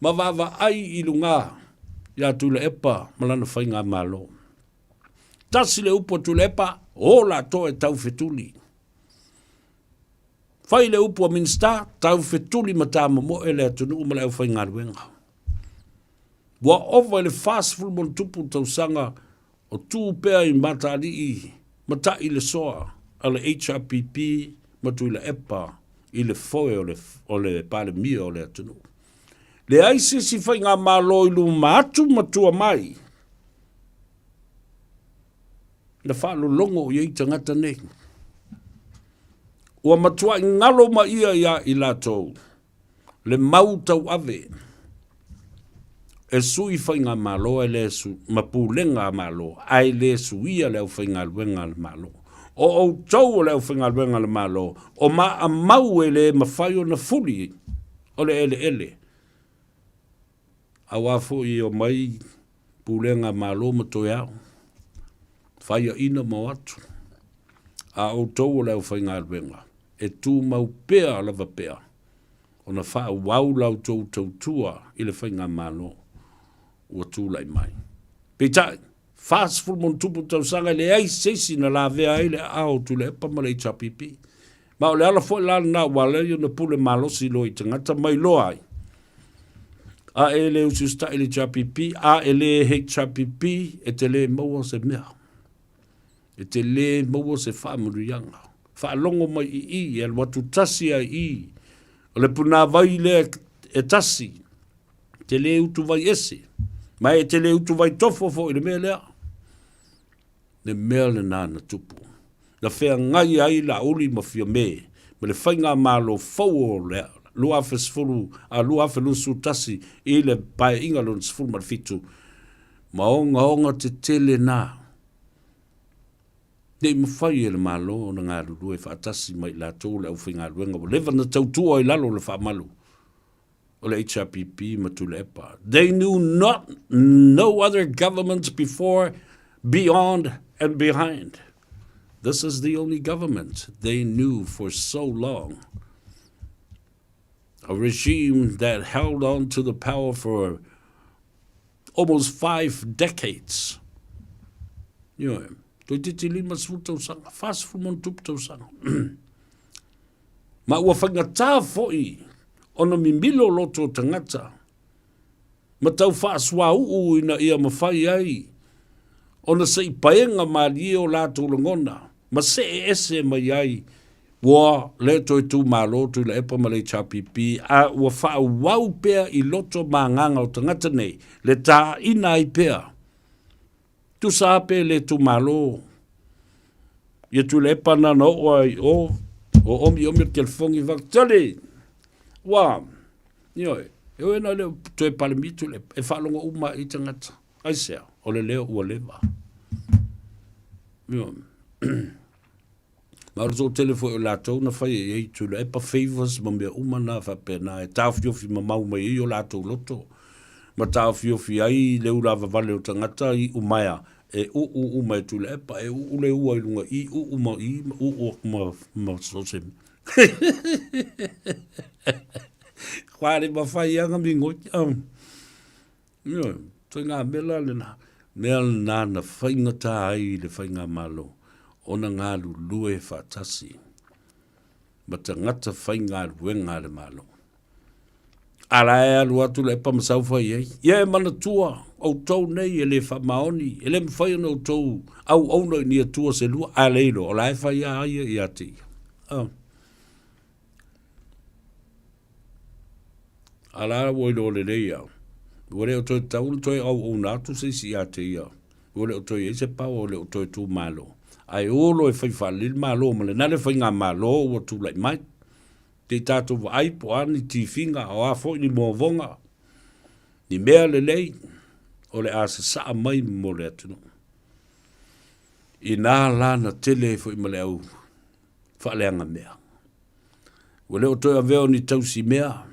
ma vava ai ilunga, ya tule epa malana whainga malo. Tasi le upo tule epa, ola to e tau fetuli. Whai le upo minsta, tau fetuli matama mo ele atunu umala au whainga ruenga. Wa ova le fast full mon tupu tausanga, o tu pea i mata i, mata i le soa, ale HRPP matu ila epa i le foe o le pale mia o le atunu. Le aise si whai ngā malo i lu matu matua mai. Le whaalo longo i eita ngata ne. Ua matua i ngalo ma ia i latou. Le mau tau ave. E sui whai ngā malo e le su, mapu lenga malo, ai le suia le au whai ngā luenga le malo. O tau o leo whinga luenga le malo, o ma a mau e le mawhaio na fuli, o le ele. A wafu i o mai pulenga malo matoi au, whaia ina mau atu. A o tau o leo whinga luenga, e tu mau pea lava pea, o na wha wau lau tau tua i le whinga malo, ua tū lai mai. Peitai, fast full mon tupu tau sanga le ai sesi na la vea ai le au tu le epa ma le HRPP. Ma o le ala fo la na wale yo na pule malosi lo i tangata mai lo ai. A ele ususta ele HRPP, a ele HRPP, e te le maua se mea. E te le maua se wha murianga. Wha longo mai i, e watu tasi ai i. O le puna vai le e tasi. Te le utu vai ese. Mai e te le utu vai tofo fo i le mea lea. Le mea le nana tupu. Na whea ngai ai la uli ma fia me. Ma le whainga malo fau o lea. Lua afe sfuru, a lua afe lusu tasi, i le pai inga lun sfuru ma fitu. Ma onga te tele nā. Nei mawhai e le malo na ngā ruru e whaatasi mai la tō le au whainga ruenga. Lewa na tautua i lalo le whaamalu. O le HRPP ma tu le epa. They knew no other governments before, beyond, and behind. This is the only government they knew for so long. A regime that held on to the power for almost 5 decades. You know, toi titi lima sfutau sanga, fast fumon tuptau sanga. Ma ua whangatā foi, ona mimilo loto tangata. Ma tau whaaswa uu ina ia mawhai ai. Ona sei paenga maali o lātou langona. Ma se ese mai ai. Wa le toi tu malo tu le epa ma le HRPP. A ua wha wau pea i loto maanganga o tangata nei. Le tā ina i pea. Tu sāpe le tu malo. Ia tu le epa nana o ai o omi kelfongi vaktale. Wa, nioi. E oe na le toi palemitu le. E whalonga uma i tangata. Aisea, o le leo ua lewa. Nioi. Ma roto telefo o lātou na whai e tu le epa Faivas ma mea umana whapena e tāwhiofi ma mau mai i o lātou loto. Ma tāwhiofi ai le urawa vale o tangata i umaya e umai tu le epa e le ua i lunga i uma i ma sosem. Kware ma whai anga mi ngoi. Toi ngā mela le na. Mea na whaingata ai le whainga malo. Ona ngā lulue whaatasi. Ma ta ngata whainga ruenga le malo. Ara e alu atu le pa masau whai ei. Ia e mana tua. Au tau nei e le whamaoni. E le mwhai ana au tau. Au auna ni a tua se lua. A leilo. O lai whai a aia i ati. Ala wo lo le ia. Wale o toi tau toi au na tu se si ate ia. Wale o toi e se pa o le o toi tu malo. Ai olo e fai lil malo ma le nale fai ngā malo o tu lai mai. Te tātou wa ai po ani ti finga o a fo ni mo vonga. Ni mea le lei o le asa saa mai mo le atunu. I nā la na tele fo i ma le au. Fa leanga mea. Wale o toi a veo ni tausi mea.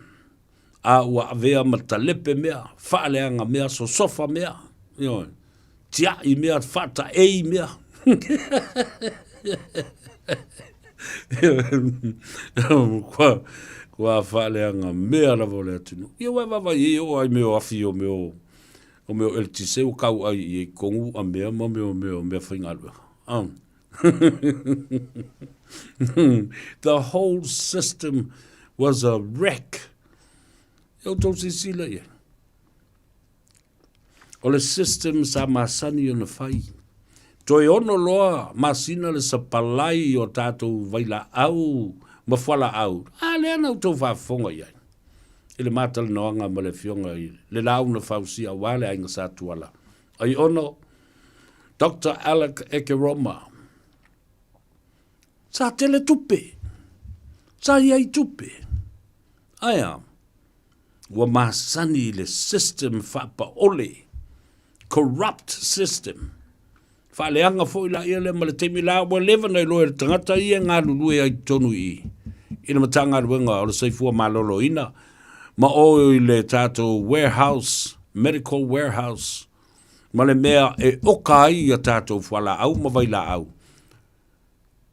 A ua avea matalepe mea, whaaleanga mea, so sofa mea, tia i mea, whata ei mea. Kua whaaleanga mea la vole atunu. Ia wai wawa i o ai meo afi o meo eltise o kau ai i kongu a mea ma mea whaingalua. The whole system was a wreck. Eu tau se sila ia. O le system sa masani o na whai. Toi ono loa masina le sa palai o tātou vaila au, ma whala au. Lea nau tau whafonga ia. I le mātala noanga ma le fionga i. Le lau na whausi a wale ainga sa tuala. Ai ono, Dr. Alec Ekeroma. Sa tele tupe. Sa iai tupe. Ai am. Wa masani le system whapa ole. Corrupt system. Whaleanga fo ila ia le male temi la wa lewa nei loe le tangata ia ngā lulue ai tonu i. Ina matanga ruenga o le seifua malolo ina. Ma o i le tātou warehouse, medical warehouse. Ma le mea e oka ai a tātou whala au ma vaila au.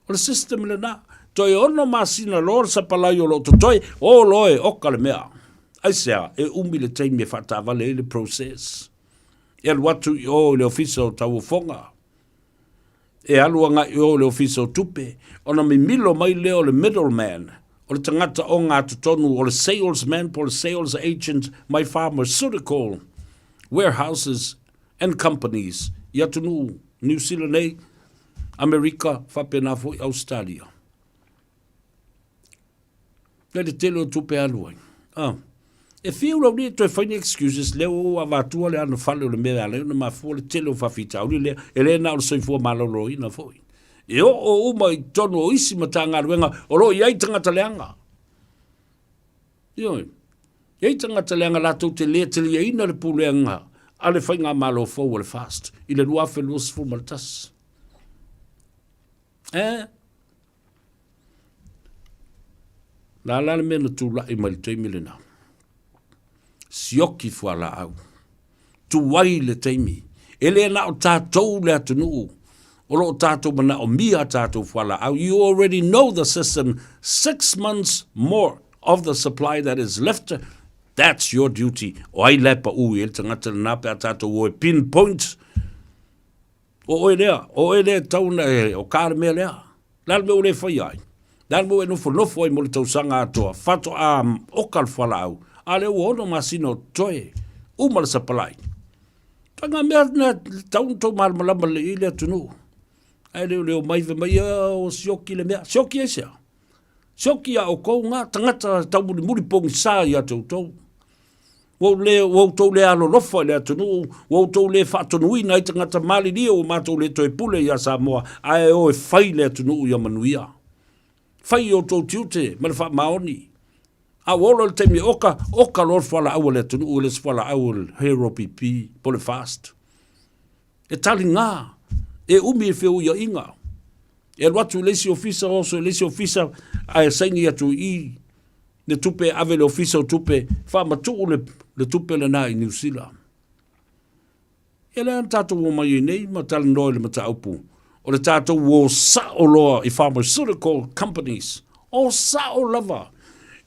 O le system le na. Toi ono masina lor sa palai o lo toi o loe oka le mea. Aisea, e umi le teimi e whatawale e le process. E alu atu i o le ofisa o tau fonga. E alu anga i o le ofisa o tupe. Ona mi milo mai leo le middleman. O le tangata o ngā tutonu, o le salesman, po le sales agent, mai pharmaceutical warehouses and companies. I atu nu, New Zealand nei, Amerika, whapena fo i Australia. Le tele o tupe alu ai. E fiu lau ni toi fine excuses leo o avatua le ana fale o le mea leo na mafua le tele o whawhita au le ele na o le soifua malolo ina foi. E o uma i tonu o isi matanga ruenga o lo iai tangata leanga. Ioi. Iai tangata leanga la tau te lea te lia ina le puleanga a le whainga malo fau o le fast. I le lua whelua sifu maltas. La le mena tu la i mali teimi le nao. Sioki fuala au. Tu wai le teimi. Ele na o tātou le atunu. O lo tātou mana o mia tātou fuala au. You already know the system. 6 months more of the supply that is left. That's your duty. O ai lepa ui. El tangata na nape a tātou o e pinpoint. O e lea tauna e o kāre mea lea. Lal me o le whai ai. Lal me o e nofo ai mo le tausanga atoa. Fato a okal fuala au. Ale o ono masino toe, umala sa palai. Tanga mea na taun tau malmalama le ile atunu. Ai leo maive mai o sioki le mea. Sioki e sea. Sioki a o kou ngā tangata tau muri pongi sā i atu tau. Wau tau le alo lofa le atunu. Wau tau le whaatonui nai tangata mali lia o mātou le toi pule i a Samoa. Ai o e whai le atunu i a manuia. Whai o tau tiute, ma le wha maoni. A wolo le temi oka lor whala au le tunu u le whala au le hero pipi po le fast. E tali ngā, e umi e whiu ia inga. E watu lesi ofisa oso, lesi ofisa a e saingi atu i le tupe ave le ofisa o tupe, wha matu le tupe le nā i New Zealand. E le an tātou o mai nei, ma tali noi le mata upu. O le tātou o sa o loa i pharmaceutical companies. O sa o lava.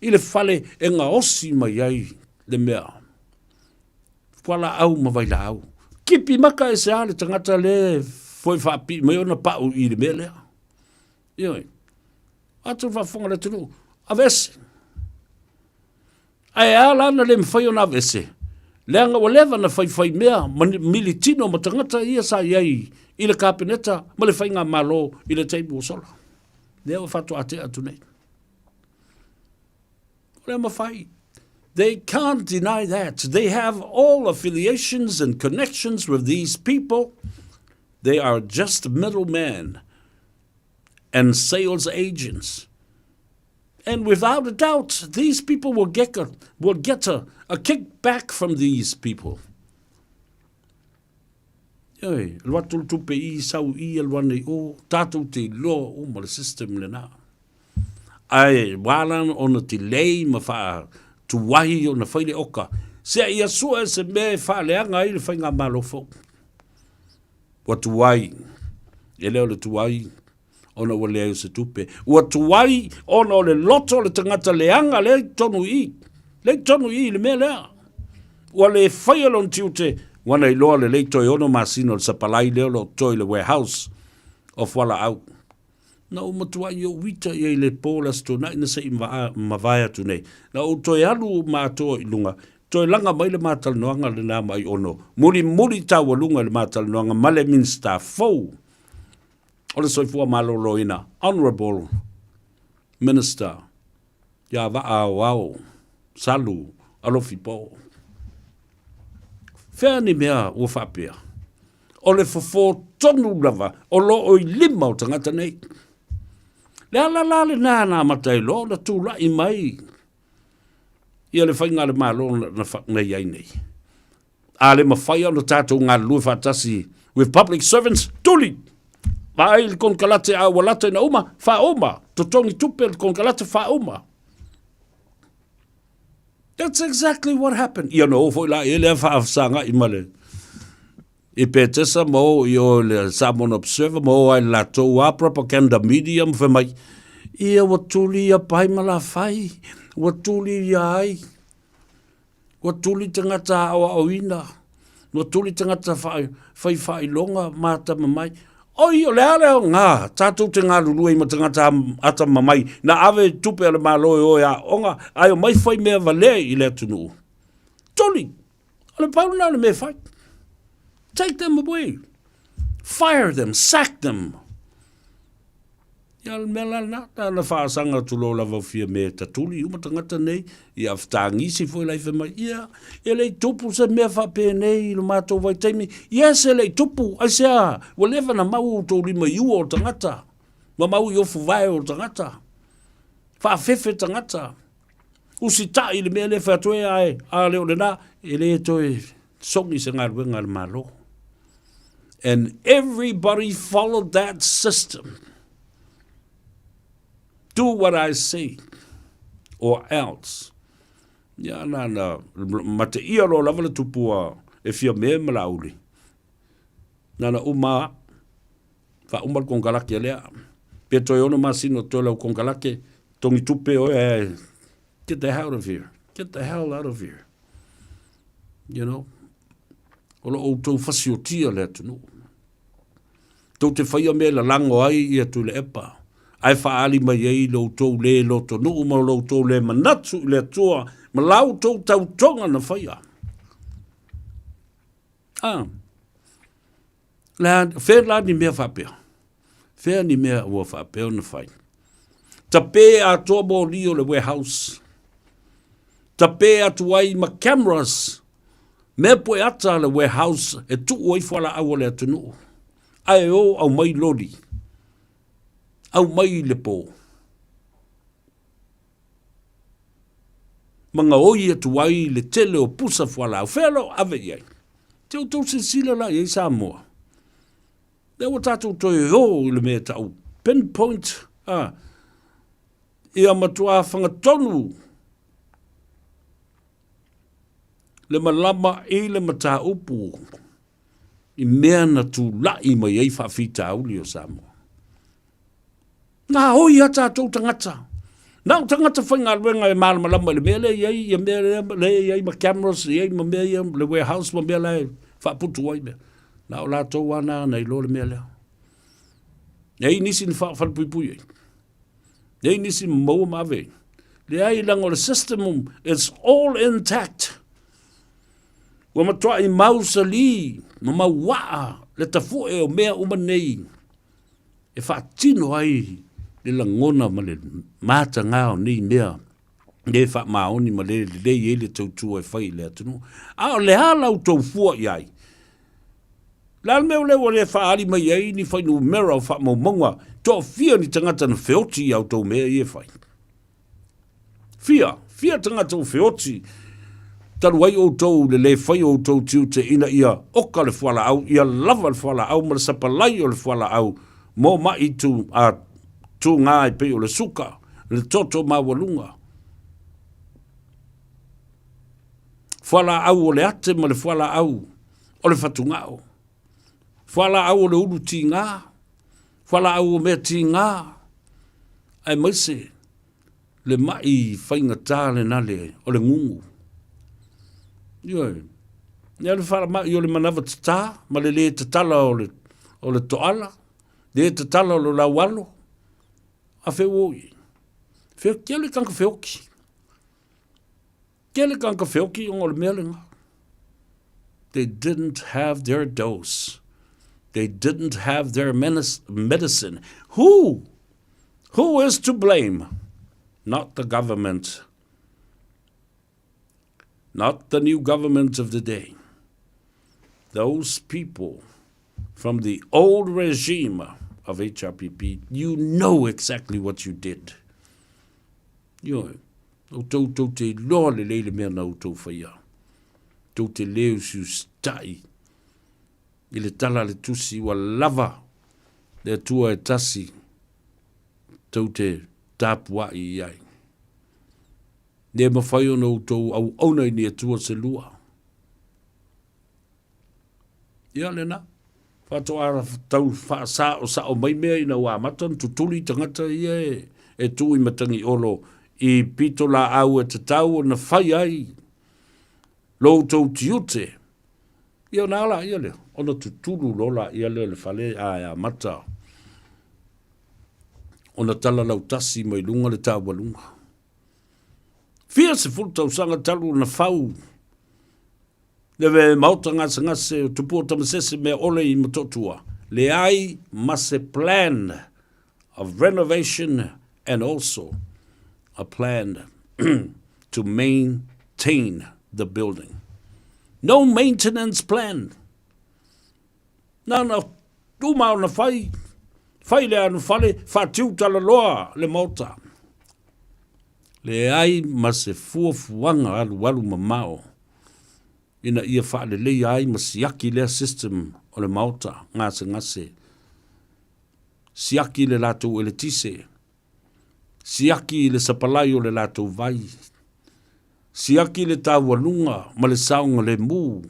I le fale e ngā osi mai ai le mea. Whala au ma vaila au. Kipi maka e se ale tangata le foi whapi mai ona pau i le mea lea. Ioi. Atu whafonga le tunu. Avese. Ai alana le mwhai ona avese. Leanga wa lewa na whai mea mili tino ma tangata ia sa iai i le kāpeneta ma le whainga malo i le teibu o sola. Lea wa whatu ate atu nei. Le mawhai. They can't deny that. They have all affiliations and connections with these people. They are just middlemen and sales agents. And without a doubt, these people will get a kickback from these people. Oi, watu tupe I sau I alwane o tātou te lo o ma le system le nā. Ai, walan ona te lei ma wha tuwahi o na whaile oka. Sea ia sua se me wha leanga I le whainga malofo. Wa tuwai, e leo le tuwai, ona wa leo se tupe. Wa tuwai, ona o le loto le tangata leanga le tonu I. Le tonu I le mea lea. Wa le whaialon tiute, wana I loa le leitoi ono masino le sapalai leo lo toi le warehouse of wala au. Na o matua I o wita I le polas to na ina se I mawaya tu nei. Na o toi alu mātua I lunga. Toi langa mai le mātal noanga le nā mai ono. Muri tawa lunga le mātal noanga male minsta fau. O le soifua malolo ina. Honorable Minister. Ya waa wao. Salu. Alofi po. Whea ni mea ua whapea. O le fofo tonu lava, o lo o I lima o tangata nei. Le ala le nā matai lo, na tūla I mai. Ia le whainga le malo na whaknei ai nei. A le mawhaia no tātou ngā lua whatasi with public servants, tuli. Vai le konkalate a walata na uma, wha oma. Totongi tupe le konkalate wha oma. That's exactly what happened. Ia no foi la ele whaafsanga I male. I petesa mo I o le Samoan Observer mo ai la toa propaganda medium for mai. Ia watuli ia pai mala whai. Watuli ia ai. Watuli tangata awa oina. Watuli tangata whai longa mata mamai. Oi o leo ngā, tātou te ngā lului ma tangata ata mamai, na ave tupe ale māloi o ia onga, ai o mai whai mea vale I le tunu. Tony, ale pauna ale mea whai. Take them away. Fire them, sack them. Ia le mea lana, tāna whaasanga tulo lava fia mea tatuli, uma tangata nei, ia whtangisi fwoi laifa mai, ia, e lei tupu se mea whape nei, lo mātou vai teimi, yes, e lei tupu, ai sea, walewa na mau tō lima iua o tangata, ma mau I ofu vai o tangata, whaafefe tangata, usi ta I le mea le whatoe ai, a leo le nā, e le toe, songi se ngā ruenga le malo. And everybody followed that system. Do what I say, or else. Ia na mate ia lo lava le tupua e fia mea malauli. Nana uma, fa umar kongalake lea. Pe toi ono masino toi lau kongalake, tongi tupe o get the hell out of here. Get the hell out of here. You know? Ola o tau fasiotia lea tunu. Tau te whaia mea la lango ai ia tu le epa. Ai whaali mai ei lo tau le lo tonu ma lo tau le manatu le tua ma lau tau tau tonga na whaia. Whea la ni mea whapea. Whea ni mea ua whapea na whai. Ta pē a toa mo li o le warehouse. Ta pē atu ai ma cameras. Me poe ata le warehouse e tu oi whala awa le atunu. Ai o au mai lori. Au mai le pō. Manga oi atu ai le tele o pusa whala au. Whelo ave iai. Te o tau se sila la iai Samoa. Le o tātou toi ho le mea tau. Pinpoint. Ia matua whangatonu. Le malama e le mata upu. I mea na tu lai mai ei whawhita auli o Samoa. Ngā hoi a tātou tangata. Nau tangata whainga ruenga e māla malama le mea le iei, le iei ma cameras, iei ma mea iei, le warehouse ma mea le whaputu ai mea. Nau la tau wana nei lo le mea lea. Nei nisi ni whapui ei. Nei nisi maua mawe. Le ai lango le system, it's all intact. Wa matua I mausa li, ma mawaa, le tafu e o mea uma nei. E whaatino ai, le langona ma le mata ngāo ni mea. Le wha maoni ma le i le tautua e whai le atunu. A o le hala u tau fua iai. La meo lewa le wha ari mai ei ni whai nu mera o wha maumonga. Tō fia ni tangata na whioti au tau mea i e whai. Fia tangata o whioti. Taru ai o tau le whai o tau tiu te ina ia oka le whala au, ia lava le whala au, ma le sapalai o le whala au, mō mai tu a tu ngā e pe o le suka, le toto mawalunga. Whala au o le ate ma le whala au, o le whatungao. Whala au o le uru ti ngā, whala au o mea ti ngā, ai maise, le mai whainga tā le nale o le ngungu. Ioi, nea le whara mai o le manawa tata, ma le tatala o le toala, le tatala o le lawalo, a wheo oi. Kia le kanka wheoki. Kia le kanka wheoki o le mealinga. They didn't have their dose. They didn't have their medicine. Who is to blame? Not the government. Not the new government of the day. Those people from the old regime of HRPP, you know exactly what you did. O tau te loa le leile mea na o tau whaia. Tau te leo siu stai. I le tala le tusi wa lava le tua e tasi. Tau te tāpua i iai. Ne mawhai o nou tau au auna i ni atua se lua. Ia lena. Whato ara tau whaasa o sa o mai mea i na wā matan tutuli tangata ia e tui matangi olo i pito la au e te tau o na whai ai. Lou tau tiute. Ia nā la ia le. Ona tutulu lola ia le whale a mata. Ona tala lau tasi mai lunga le tau walunga. Fia se fulta usanga talu na fau. Lewe mauta ngase o tupu o tamasese mea ole i matotua. Le ai must a plan of renovation and also a plan to maintain the building. No maintenance plan. Na tu mau na fai. Fai le anu fale fatiu tala loa le mauta. Le ai ma se fuafuanga alu mamao. Ina ia whaale le ai ma siaki le system o le mauta ngase. Siaki le latou ele tise. Siaki le sapalai o le latou vai. Siaki le tāwalunga ma le saunga le mū.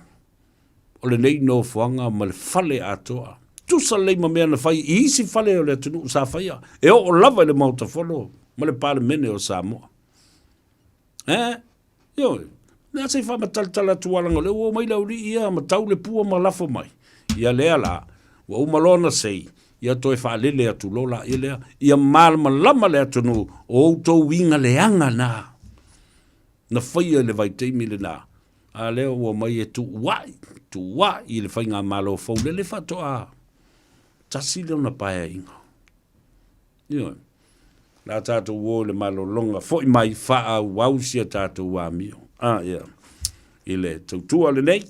O le nei no fuanga ma le fale atoa. Tusa le ma mea na whai i isi fale o le atunu sa whaia. E o lava le mauta wholo ma le pāle mene o Samoa. Ioi, nea sei wha mataltala tualanga le ua mai lauri ia ma tau le pua ma lafo mai. Ia lea la, ua umalona sei, ia toi wha lele atu lola ia lea, ia malama lama le atunu o outou winga leanga na. Na whaia le vai teimi le na. A leo ua mai e tu wai i le whainga malo fau le whatoa. Tasi leo na paia inga. Ioi. La tātou wō le malo longa, fōi mai whaa wausia tātou wāmio. Ia. I le tautua le nei,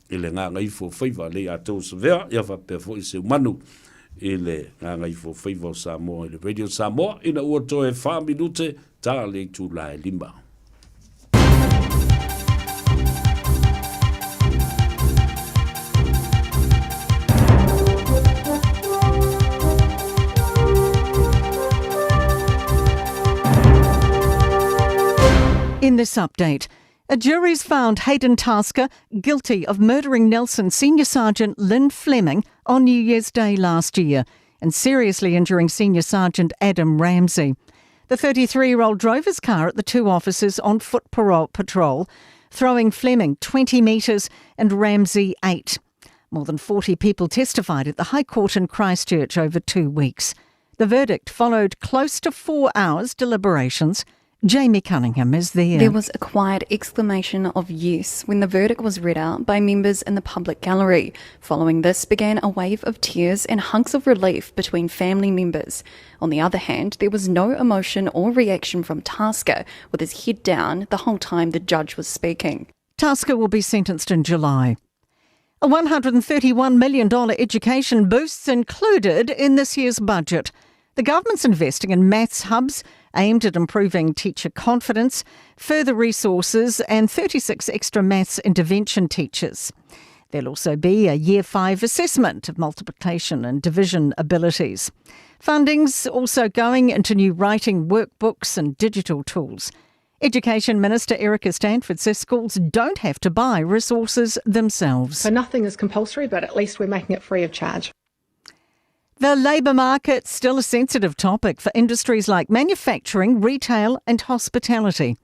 i le Gagaifo Faiva le atou savea, ia whapea fōi se umanu, i le Gagaifo Faiva o Samoa, i le Radio Samoa, ina ua toe 5 minute, tā le tu lai 5. In this update, a jury's found Hayden Tasker guilty of murdering Nelson Senior Sergeant Lynn Fleming on New Year's Day last year and seriously injuring Senior Sergeant Adam Ramsey. The 33-year-old drove his car at the two officers on foot patrol, throwing Fleming 20 metres and Ramsey 8. More than 40 people testified at the High Court in Christchurch over 2 weeks. The verdict followed close to 4 hours deliberations. Jamie Cunningham is there. There was a quiet exclamation of yes when the verdict was read out by members in the public gallery. Following this began a wave of tears and hunks of relief between family members. On the other hand, there was no emotion or reaction from Tasker, with his head down the whole time the judge was speaking. Tasker will be sentenced in July. A $131 million education boost's included in this year's budget. The government's investing in maths hubs aimed at improving teacher confidence, further resources and 36 extra maths intervention teachers. There'll also be a Year 5 assessment of multiplication and division abilities. Funding's also going into new writing workbooks and digital tools. Education Minister Erica Stanford says schools don't have to buy resources themselves. So nothing is compulsory, but at least we're making it free of charge. The labour market's still a sensitive topic for industries like manufacturing, retail and hospitality.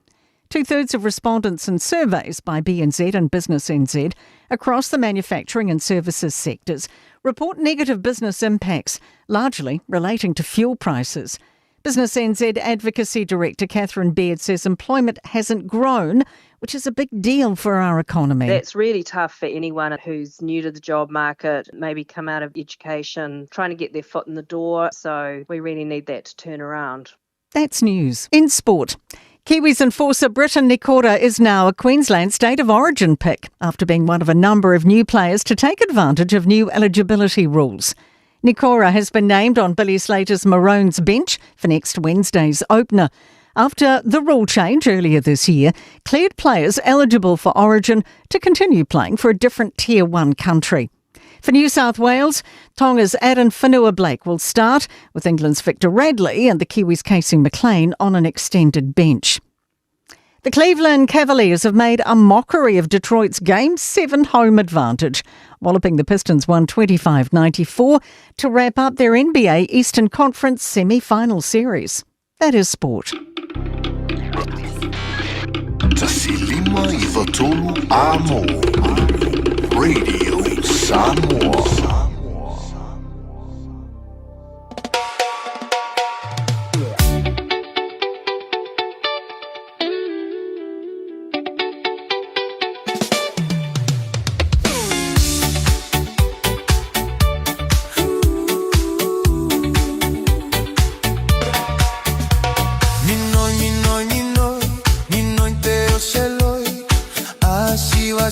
2/3 of respondents in surveys by BNZ and Business NZ across the manufacturing and services sectors report negative business impacts, largely relating to fuel prices. Business NZ Advocacy Director Catherine Baird says employment hasn't grown, which is a big deal for our economy. That's really tough for anyone who's new to the job market, maybe come out of education, trying to get their foot in the door. So we really need that to turn around. That's news. In sport, Kiwis enforcer Britain Nikora is now a Queensland State of Origin pick after being one of a number of new players to take advantage of new eligibility rules. Nikora has been named on Billy Slater's Maroons bench for next Wednesday's opener, after the rule change earlier this year cleared players eligible for Origin to continue playing for a different Tier 1 country. For New South Wales, Tonga's Aaron Whanua-Blake will start, with England's Victor Radley and the Kiwis' Casey McLean on an extended bench. The Cleveland Cavaliers have made a mockery of Detroit's Game 7 home advantage, walloping the Pistons 125-94 to wrap up their NBA Eastern Conference semi-final series. That is sport. Tasilima i Watolu Amo. Radio Samoa.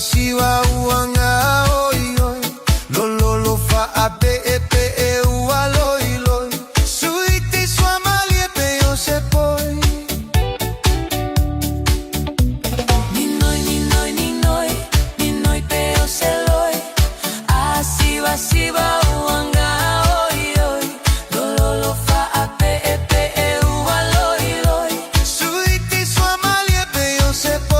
Siwa uanga oi oi lolo fa ape epe e ualoi loi suiti sua malie pe yo se poi ninoi pe yo se loi a siwa uanga oi oi lolo fa ape epe e ualoi loi suiti sua malie pe yo se poi.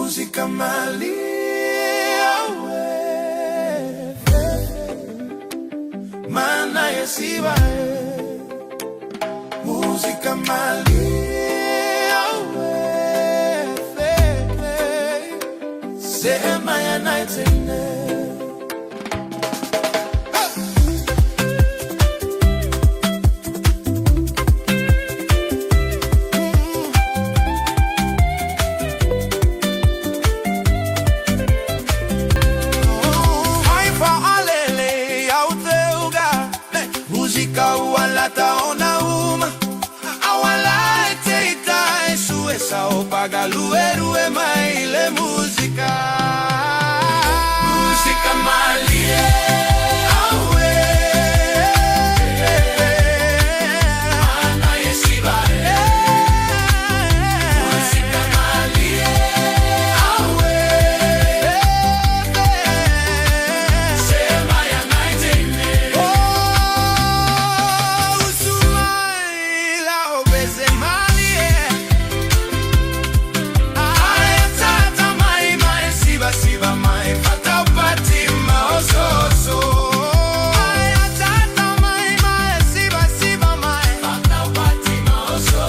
Música malia, mana e siva, música malia, se maya night Galueru e mai le musica malie awe ana yesiba musica malie awe se mai anaitene oh usumai la obese malie siva mai fata pati ma so ai atata mai siva mai fata pati ma so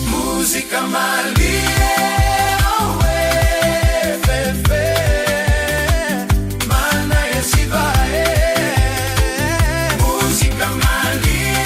musica malie fe mana e siva musica malie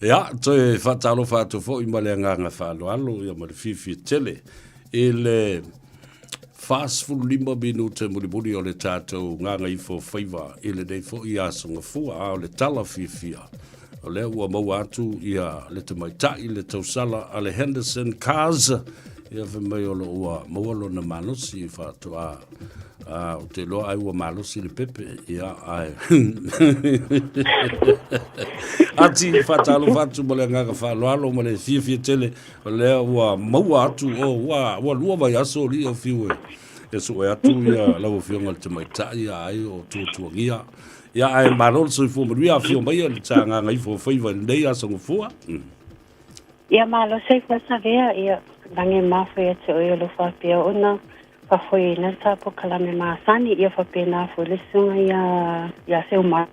Ja, toi fatalo fatu fo i malenga nga falo alo ia ma fifi tele il fast food 5 minuta muri o le tatou Gagaifo Faiva ile dei fo ia songa fua a le tala fifia o le ua mau atu ia le tamaitai le tausala a le Henderson Cars ia fe mai o lo ua maualo na malosi fatu a o te loa ai ua malosi le pepe ia ai ati fatalo fatu mo le ngaga falo mo le fifia tele o le ua mau atu o ua lua vai aso li o fiue e so e atu ia lau fionga le tamaitai ai o tuatuangia ia ai malol so fu mo ia fio mai le tanga ngai fo Faiva nei aso ngofua ia malo se fa savea ia dange mafu ia te o lo fa pia ona fa foi na tapo kalame masani ia fa pena fo le sunga ia se uma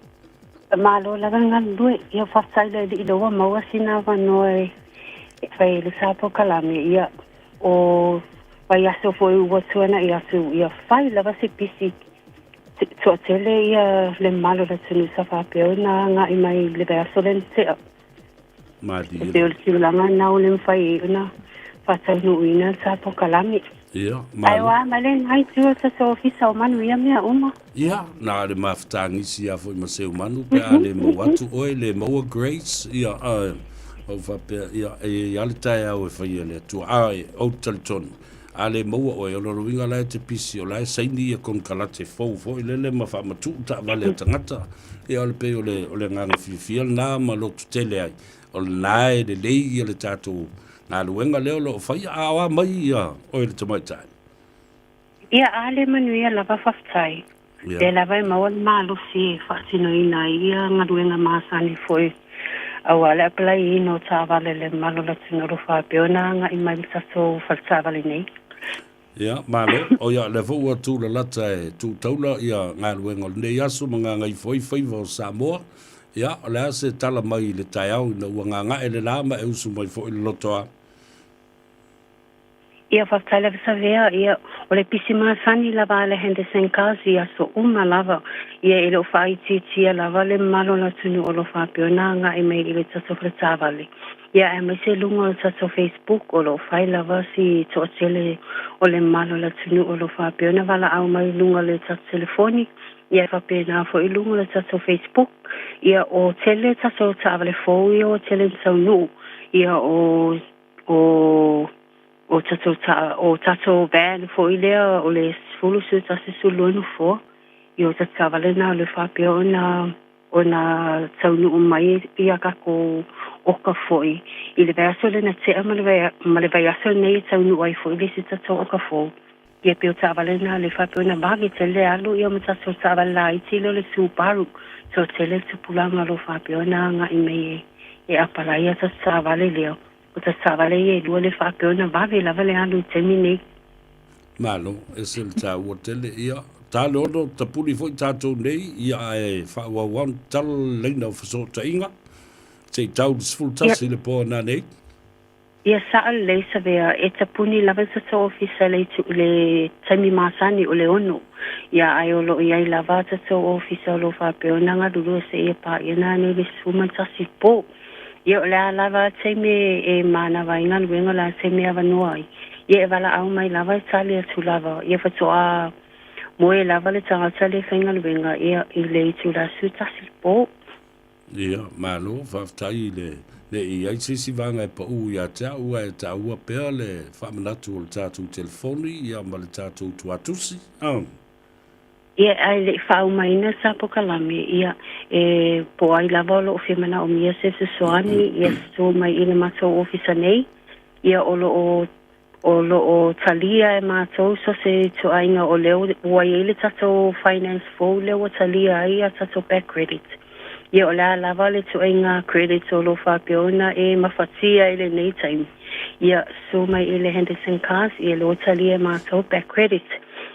malo la ganga due ia fa sai di lo wa mawa sina va noi fai le sapo kalame ia o vai aso foi o tuana ia su ia fai la va se pisi so tele ia le malo la tunu sa fa pia na nga i mai le ba so len se ma di te o si la na o le fai na fa tanu ina sapo kalame ia ai wa malen ai tu sa so ofisa o manu ia mea uma ia na le maftangi si a foi maseu manu pe ale mo watu oi le mo Grace ia o fa pe ia ia le tai au e fai le tu ai o talton ale mo oi o lo winga la te pisi o la saini e kon kalate fo le ma fa matu ta vale tangata ia le pe o le nganga fifia na ma lo tele ai o nai de lei le tatu na luenga leo lo fai awa mai ia o le tamaitai ia ale manu ia lava faftai e lava e maua malo si fatino ina ia ngaruenga masani foi awale apply ino tawale le malo la tinoro fa peona nga imai saso falsavale nei ia malo o ia le vo tu la lata e tu taula ia ngaruenga le yasu manga ngai foi Faiva o Samoa ia la se tala mai le taiau na uanga ele lama e usu mai foi lotoa ia whaktaila visavea ia o le pisima sani lava le Henderson Cars ia so lava ia ilo whaititia lava le malo la tunu o lo whapeonanga e mei ile taso whatavale ia e mai se lunga o taso Facebook o lo whai lava si tootele o le malo la tunu o lo whapeona wala au mai lunga le taso telefoni ia whapena fo i lunga le taso Facebook ia o tele taso tavale fo ia o tele tau nu ia o o tato vea fo ilea o le fulu su tasi su luenu fo i o tata vale na le whapea o na taunu o mai i a kako oka foi i le vea so le na tea ma le vai aso nei taunu ai foi le si tato oka fo i e peo ta vale na le whapea na bagi te le alu i o matato ta vale la i tilo le su paru so te le tupulanga lo whapea na nga i mei e apalai a tata vale leo o ta savale e lua le whakeo na wawe lava le alu temi nei. Malo, e se le tā ua tele ia. Tā leono, ta puli fo i tātou nei, ia e whaawawan tala leina o whasota inga. Te tau disfulu tasi le poa nā nei. Ia saa le sa vea e ta puni lava sa ta ofisa le temi masani o le ono. Ia ai olo i ai lava ta ta ofisa o lo whapeo nanga dulu se e pa ia nā nei le suma tasi po. Ia o lea lava te me e mana wainga luenga la te me awanuai. Ia e wala au mai lava e tali atu lava. Ia whatoa moe lava le tangata le whainga luenga ia i le itu la su tasi po. Ia, malo, whaftai le i aisisi vanga e pa u ia tea ua e ta ua pea le whamanatu o le tātou telefoni ia ma le tātou tuatusi. Ia ai le whau maina sa pokalame ia e po ai lava lo o whimana o mia se soani ia so mai ina mato ofisa nei ia o talia e mato so se to ainga o leo ua ele tato finance fo leo talia ia tato back credit ia o la lava le to ainga credit o lo whapeona e mafatia ele nei time ia so mai ele Henderson Cars ia lo talia mato back credit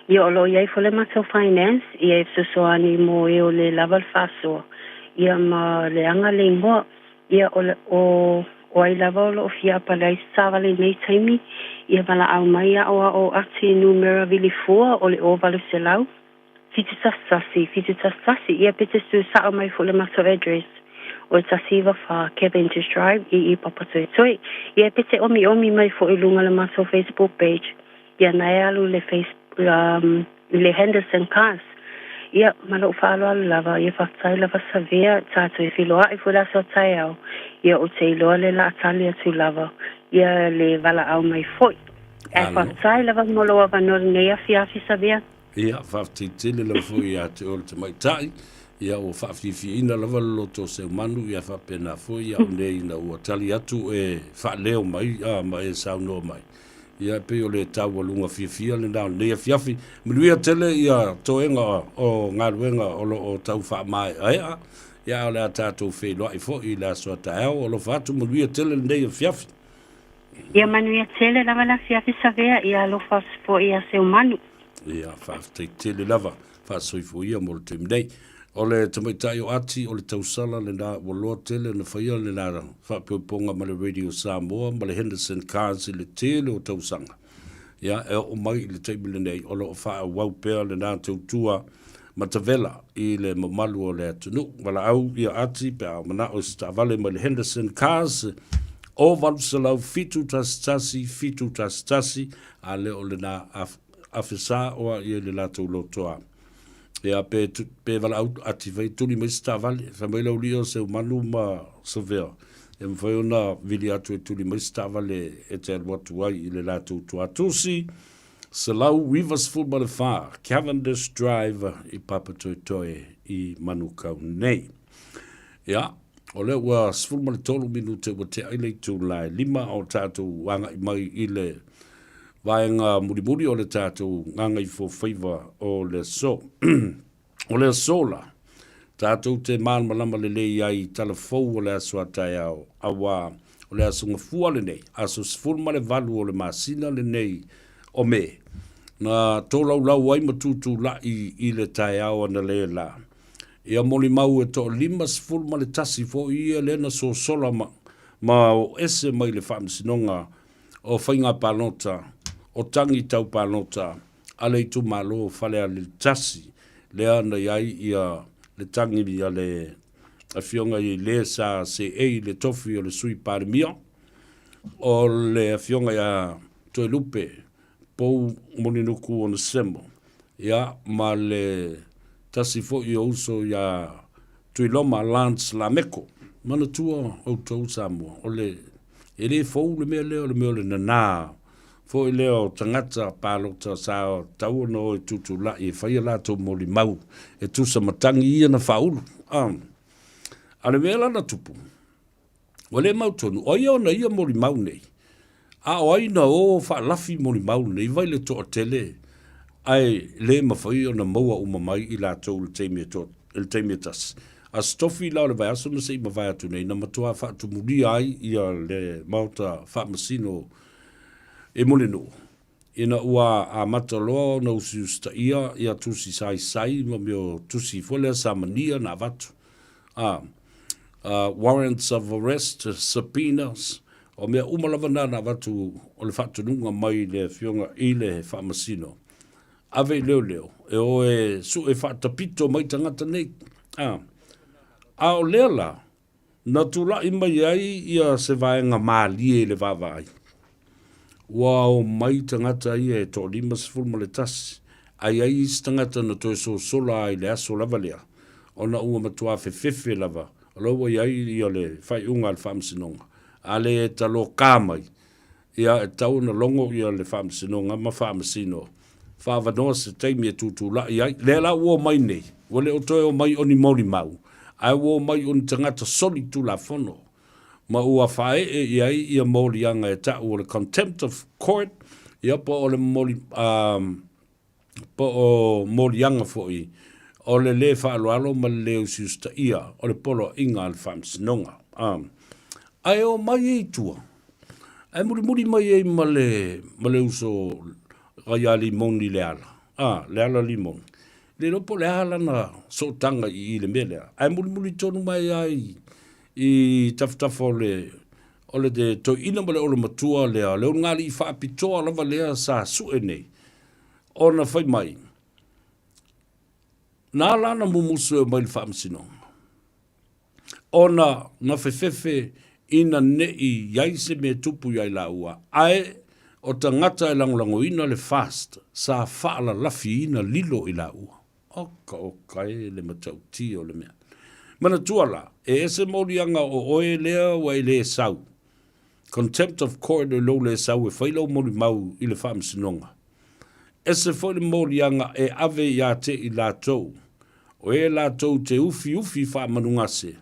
ia o lo iai fole mato finance ia e soani mo e o le lava faso ia ma le anga le ingoa ia o ai lava o fia palai savale nei taimi ia vala au mai o ati numera vili fua o le ovalo selau fitu tasasi ia pete su sa mai fole mato address o tasiva fa Kevin Just Drive i papatoi ia pete omi mai fo ilunga le mato Facebook page ia nai alu le Facebook le Henderson Cars ia malo falo alu lava ia whaktai lava savea tato e filoa i fula so tai au ia o te iloa le la atali atu lava ia le vala au mai foi e whaktai lava molo a vanori nei a fiafi savea ia whaftitele la foi a te ol te maitai ia o whawhiwhi ina lava loto se manu ia whapena foi ia o nei na ua tali atu e whaleo mai ma e sauno mai ia pe o le tau alunga fia le nao nei a fiafi mluia tele ia toenga o ngaruenga o tau wha mai aia ia o le a tātou whelua i fo i la soa taeo o lo whatu mluia tele nei a fiafi ia manuia tele lava la fiafi savea ia lo fo ia se umanu ia whaftei tele lava whasoifo ia mo le temi nei o le tamaitai o ati o le tausala le nā waloa tele na whaia le nā whapeoponga ma le Radio Samoa ma le Henderson Cars i le tele o tausanga. Ia e o mai le teimile nei o lo wha wau pēr le nā tautua ma tawela i le mamalu o le atunu. Wala au ia ati pe au mana o stavale ma le Henderson Cars o valsalau fitu tasi a le o le nā afisa o ia le lātou lotoa. Ia pe vala au ati vai tuli mai stavale fa mai lau lio se manu ma severe e mwhai ona vili atu e tuli mai stavale e te alwatu ai i le lātou tuatusi se lau Weavers Football le wha Cavendish Drive i Papatoetoe i Manukau nei ia o le ua sfulma le tolu minute ua te aile tu lai lima o tātou wanga i mai i le vaenga muri o le tātou Gagaifo Faiva o le so. o le sola. Tātou te malama le lei ai talafou o le asua tai au. Awa o le asunga fua le nei. Aso sfulma le valu o le masina le nei o me. Na tōlau lau ai matutu la i le tai au ana le la. Ia moli mau e to lima sfulma le tasi fo ia le na so sola ma o ese mai le whamsinonga o whainga palota. O tangi tau palota, ale i tu malo fale a le tasi, le ana iai ia le tangi ia le a fionga i le sa se e le tofi o le sui pare mia, o le a fionga ia toe lupe, pou moninuku o na semo, ia ma le tasi fo i o uso ia tui loma lance la meko, mana tua o tau Samoa, o le e le fou le mea leo le mea le nanaa, fo i leo tangata pālota sa o tau no e tutu la i whaia la tō moli mau e tusa matangi ia na whaulu. Ale mea lana tupu. Wale mau tonu, o ia ona ia moli mau nei. A o aina o whaalafi moli mau nei, vai le tō tele. Ai le mawhai ona maua umamai i la tō le teimia tas. A stofi lau le vai aso na se ima vai atu nei, na matua whaatu muri ai ia le mauta whaamasino e mole no. Ina ua a mataloa na usi usta ia tusi sai ma meo tusi fole sa mania na vatu. Warrants of arrest, subpoenas, o mea umalavana na vatu o le whatununga mai le fionga i le whaamasino. Ave leo, e o e su e whaatapito mai tangata nei. A o leala, na tula i mai ai ia se vaenga maalie le vavai. Wow, mai tangata ia e tō lima se fulma le tasi. Ai is tangata na toi sola ai le aso lava lea. Ona ua matua fefe lava. Aloa iai ia le whai unga le whaamsinonga. A le e talo kāmai. Ia e tau na longo ia le whaamsinonga ma whaamasino. Whaavanoa se teimi e tūtū la iai. Le la ua mai nei. Wale o toi o mai oni mauri mau. Ai ua mai oni tangata soli tū la whono. Ma ua whae e iai ia moli anga e tau o le contempt of court. Ia po o le moli anga foi. O le whaaloalo ma le leo siusta ia. O le polo inga al whaamsinonga. Ai o mai e tua. Ai muri mai e ma le uso gai limon ni le ala. Le ala limon. Le lopo le ala na so tanga i le mele. Ai muri tonu mai ai i taftafa o le de to ina ma le o le matua lea. Le o ngari i whaapitoa lava lea sa sue nei. O na whai mai. Nā lana mumusu e mai le whaamsinonga. O na whewhewhe ina nei iaise me tupu iai la ua. Ai o tangata e langolango ina le fast sa whaala lafi ina lilo i la ua. Oka e le matau ti o le mea. Mana tuala, e ese morianga o oe lea wa i le sau. Contempt of court o lo le sau e whailau mori mau i le whaamsinonga. Ese whai le morianga e ave ia te i la tau. O e la tau te ufi whaamanungase.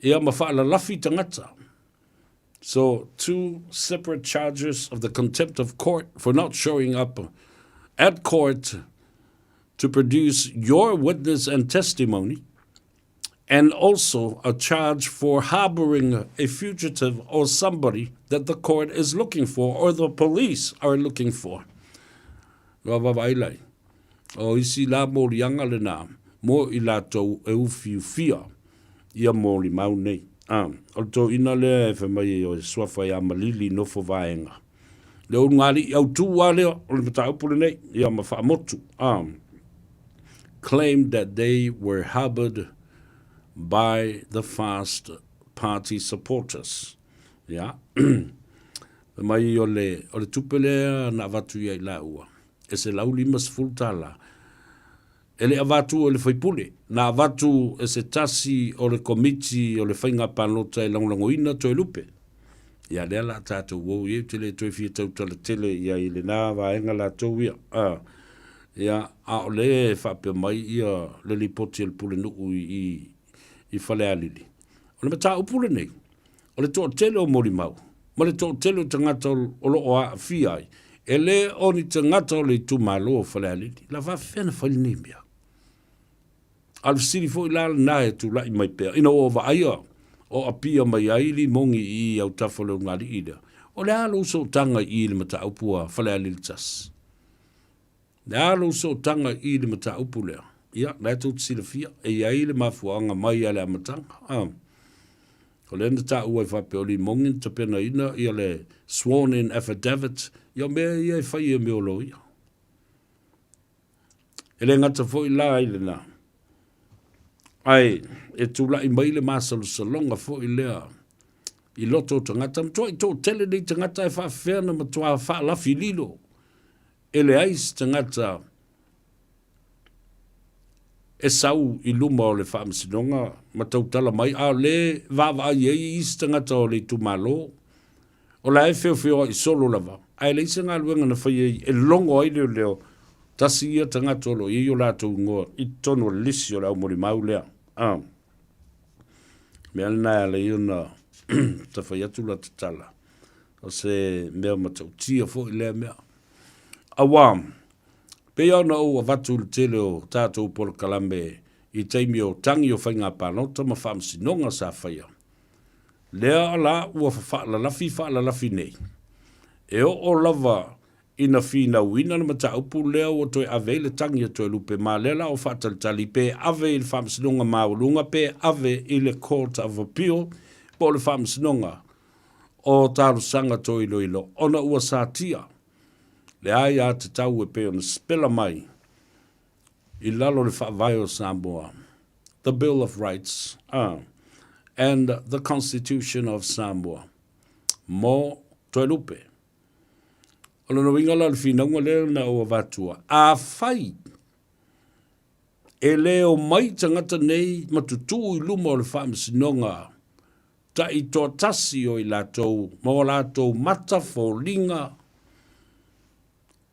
E ama whaala lafi tangata. So, 2 separate charges of the contempt of court for not showing up at court to produce your witness and testimony, and also a charge for harboring a fugitive or somebody that the court is looking for or the police are looking for. Wawawailai. O isi la morianga le nā, mo i la tau e ufiufia, ia mori mau nei. O to ina le e mai o swafa ia malili no fo vaenga. Le o ngari au tu wale o le mata upule nei ia ma fa motu. Claimed that they were harbored by the Fast Party supporters. Yeah. Mai o le tupele na vatu ia la ua. E se lau limas fultala. Ele avatu o le whaipule. Na avatu e se tasi o le komiti o le whainga panota e langlangoina to e lupe. Ia lea la tātou wou i te le toi fia tau tala tele ia i le nā vaenga la tau ia. Ia a o le whapea mai ia le lipoti el pule nuku i whale alili. O le mata upule nei. O le tō tele o mori mau. Ma le tō tele o tangata o lo a fiai. E le o ni tangata o le tumalo o whale alili. La whawhena whale ni mea. Al siri fo ila na e tu lai mai pea. Ina o va aia o apia mai aili mongi i au tafalo ngari ida. O le alo so tanga i le mata upua whale alili tas. Le alo so tanga i le mata upu lea. Ia, le atu tsila fia. E iai le mafuanga mai ale amatanga. O le enda ta ua i whape o li mongin ta pena ina ia le sworn in affidavit. Ia mea ia i whai ia meo lo ia. E le ngata fo i la ile na. Ai, e tula i mai le masalu salonga fo i lea. I loto tangata. Mtua i tō tele nei tangata e whawhena matua whaalafi lilo. E le ais tangata e sau i luma o le whaamsinonga matautala mai a le vava i is tangata o le tumalo. O la e feo I solo lava. Ai le isa ngā luenga na whai e longo ai leo. Tasi ia tangata olo I o lātou ngoa. I tono lisi o lau mori mau lea. Mea lina le iuna ta whai atu la tatala. O se mea matau tia fo I lea mea. Awam. Pe au na o avatu le tele o tātou polo kalame I teimi o tangi o whainga pānota ma whamsi nonga sa whaia. Lea la ua whaala lafi nei. E o lava ina whina wina na mata upu lea o toi ave le tangi a toi lupe ma lela o whaatalitali pe ave I le whamsinonga maulunga pe ave I le Court of Appeal po le whamsinonga o tāru sanga toi loilo ona ua sātia. Le ai a te tau e pe ona spela mai I lalo le whaavai o Samoa. The Bill of Rights and the Constitution of Samoa. Mo toi lupe. Ola no winga la le whinanga leo na o avatua. A whai. E leo mai tangata nei matutu I luma o le whaamisinonga. Ta I tō tasi o I lātou. Mo lātou mata fōlinga.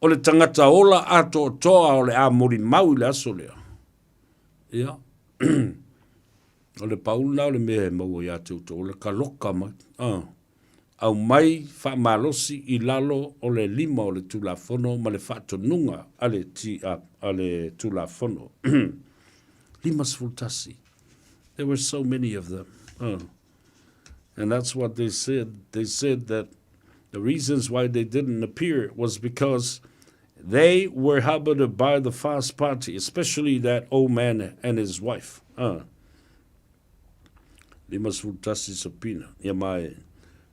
O le tangata ola ato toa o le a mori mau I le aso lea. Ia. O le paula o le mea mau I atu to. O le kaloka mai. Au mai whaamalosi I lalo o le lima o le tulafono ma le whaatonunga a le tulafono. Lima sfultasi. There were so many of them. And that's what they said. They said that the reasons why they didn't appear was because they were harbored by the fast party, especially that old man and his wife. Lima sfultasi sapina. Ia mai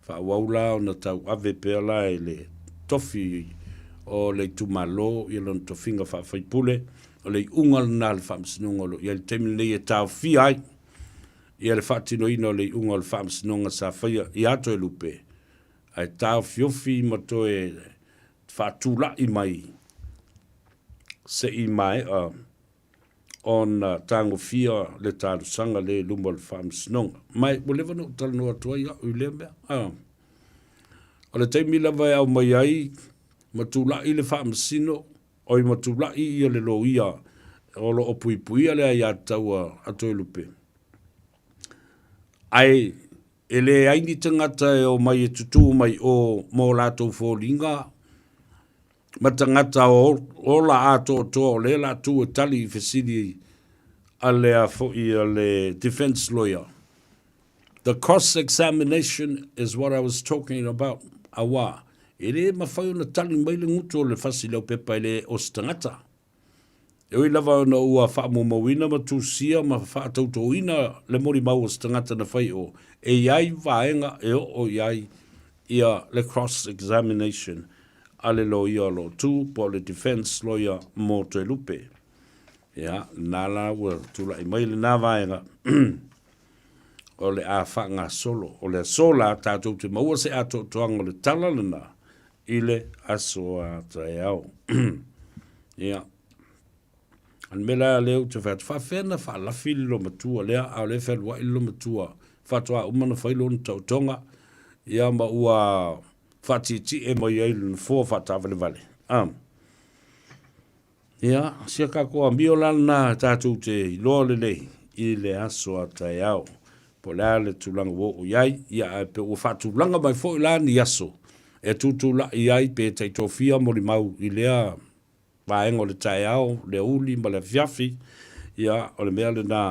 whawaula o na tau ave pea lai le tofi o le tumalo I lon tofinga whawhaipule o le ungal nā le whamsinonga lo ia le temi le tau fiai ia le whatino ino le ungal whamsinonga sa whaia I ato e lupe ai tau fiofi mato e whatula I mai se I mai on tango fia le tāru sanga le lumba le whamsinonga mai mo lewa no tala no atua ia ui le mea o le teimi lava e au mai ai matula I le whamsino o I matula I le lo ia o lo o pui pui ale ai ataua ato e lupe ai ele aini tangata e o mai e tutu mai o mo lātou fōlinga matangata o la ato to le la tu tali fesidi ale a foi ale defense lawyer. The cross examination is what I was talking about. Awa ele mafai na tali mai le nguto le fasilo pepa le ostangata. E oi lava na ua fa mo mawina ma tu sia ma fa tauto ina le mori mau ostangata na fai o e ai vaenga e o ai ia le cross examination. Ale lo ia lo tu po le defense lawyer mo te lupe. Ya, nala ua tula I mai le nā vaenga. O le a whanga solo. O le sola tātou te maua se ato toanga le talalana I le aso a tae au. Ya. An mela leo te whaat whawhena whaalawhili lo matua lea au le whalua I lo matua. Whatua umana whailo na tautonga. Ya ma ua whatiti e mai ai luna fō whatawale vale. Ia, sia ka koa mio lana tātou te iloa le nei I le aso a tae au. Po lea le tūlanga wo o iai, ia e pe ua whatūlanga mai fō I la ni aso. E tūtūla I ai pe te tofia mori mau I lea vaenga o le tae au, le uli ma le fiafi, ia o le mea le nā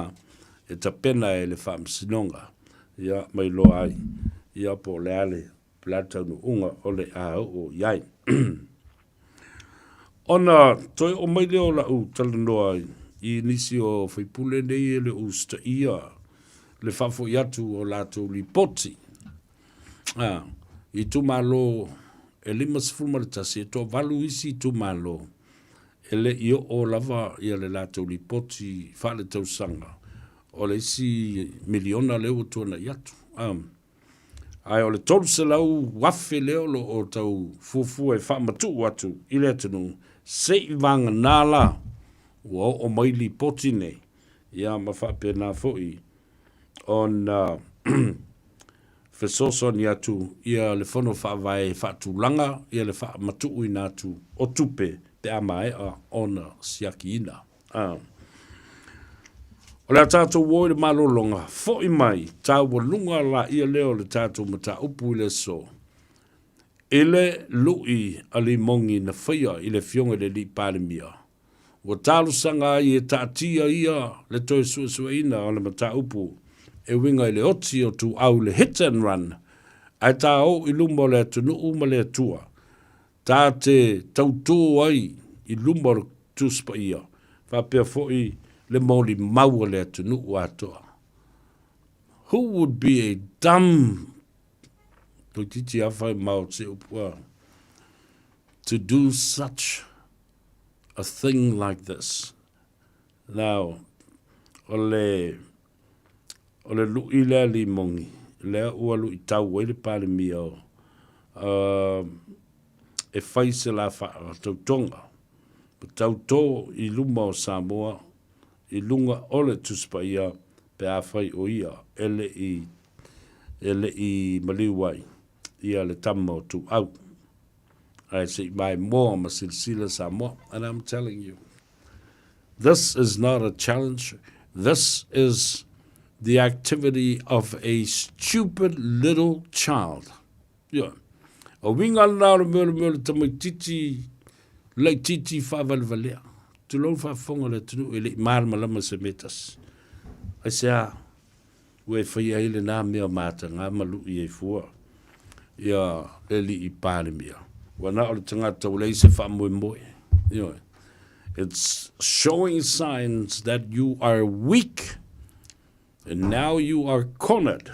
e tapena e le whamsinonga. Ia mai loa ai, ia po lea le plata no unga o le a o iai. Ona, toi o mai leo la u talanoa I nisi o whaipule nei le usta ia le whafo iatu o lato li poti. I tu malo e lima sifuma le tasi e to valu isi tu malo e le io o lava ia le lato li poti whale tau sanga o le isi miliona leo tuana iatu. Ai o le tolu se lau wafe leo lo o tau fufu e whamatu watu I le tunu se I vanga nala ua o mai li poti nei ia ma whape nā foi on fesoso ni atu ia le fono whaavai whaatulanga, ia le wha matuu ina atu o tupe te amae a ona siaki ina. O le tātou woi le malolonga, fo I mai, tau walunga la ia leo le tātou mata upu le so. Ele lui ali mongi na whaia I le fionga le li pāremia. Wa tālu sanga I e tātia ia le toi suasua ina o le mata upu. E winga I le oti o tu au le hit and run. Ai tā o I lumba le atunu uma le atua. Tā te tautō ai I lumba le tuspa ia. Whapea foi le moli maua le atunu o atoa. Who would be a dumb to do such a thing like this? Now, ole lui le li mongi, le ua lui tau le pale mio, e faise la tau tonga, tau tō I luma o Samoa, I lunga ole tuspa ia, pe a fai o ia, ele I maliwai, ia le tama o tu au. I say, my more masilsila Samoa, and I'm telling you, this is not a challenge. This is the activity of a stupid little child. Yeah. O winga na mele tamai titi, lai titi whavalvalea. Tu lau whafonga le tunu ele marma lama se metas. I say, we whai aile nā mea māta ngā malu I e fua. Ia eli I pāre mea. Wana o le tangata o leise whamoe moe. It's showing signs that you are weak and now you are cornered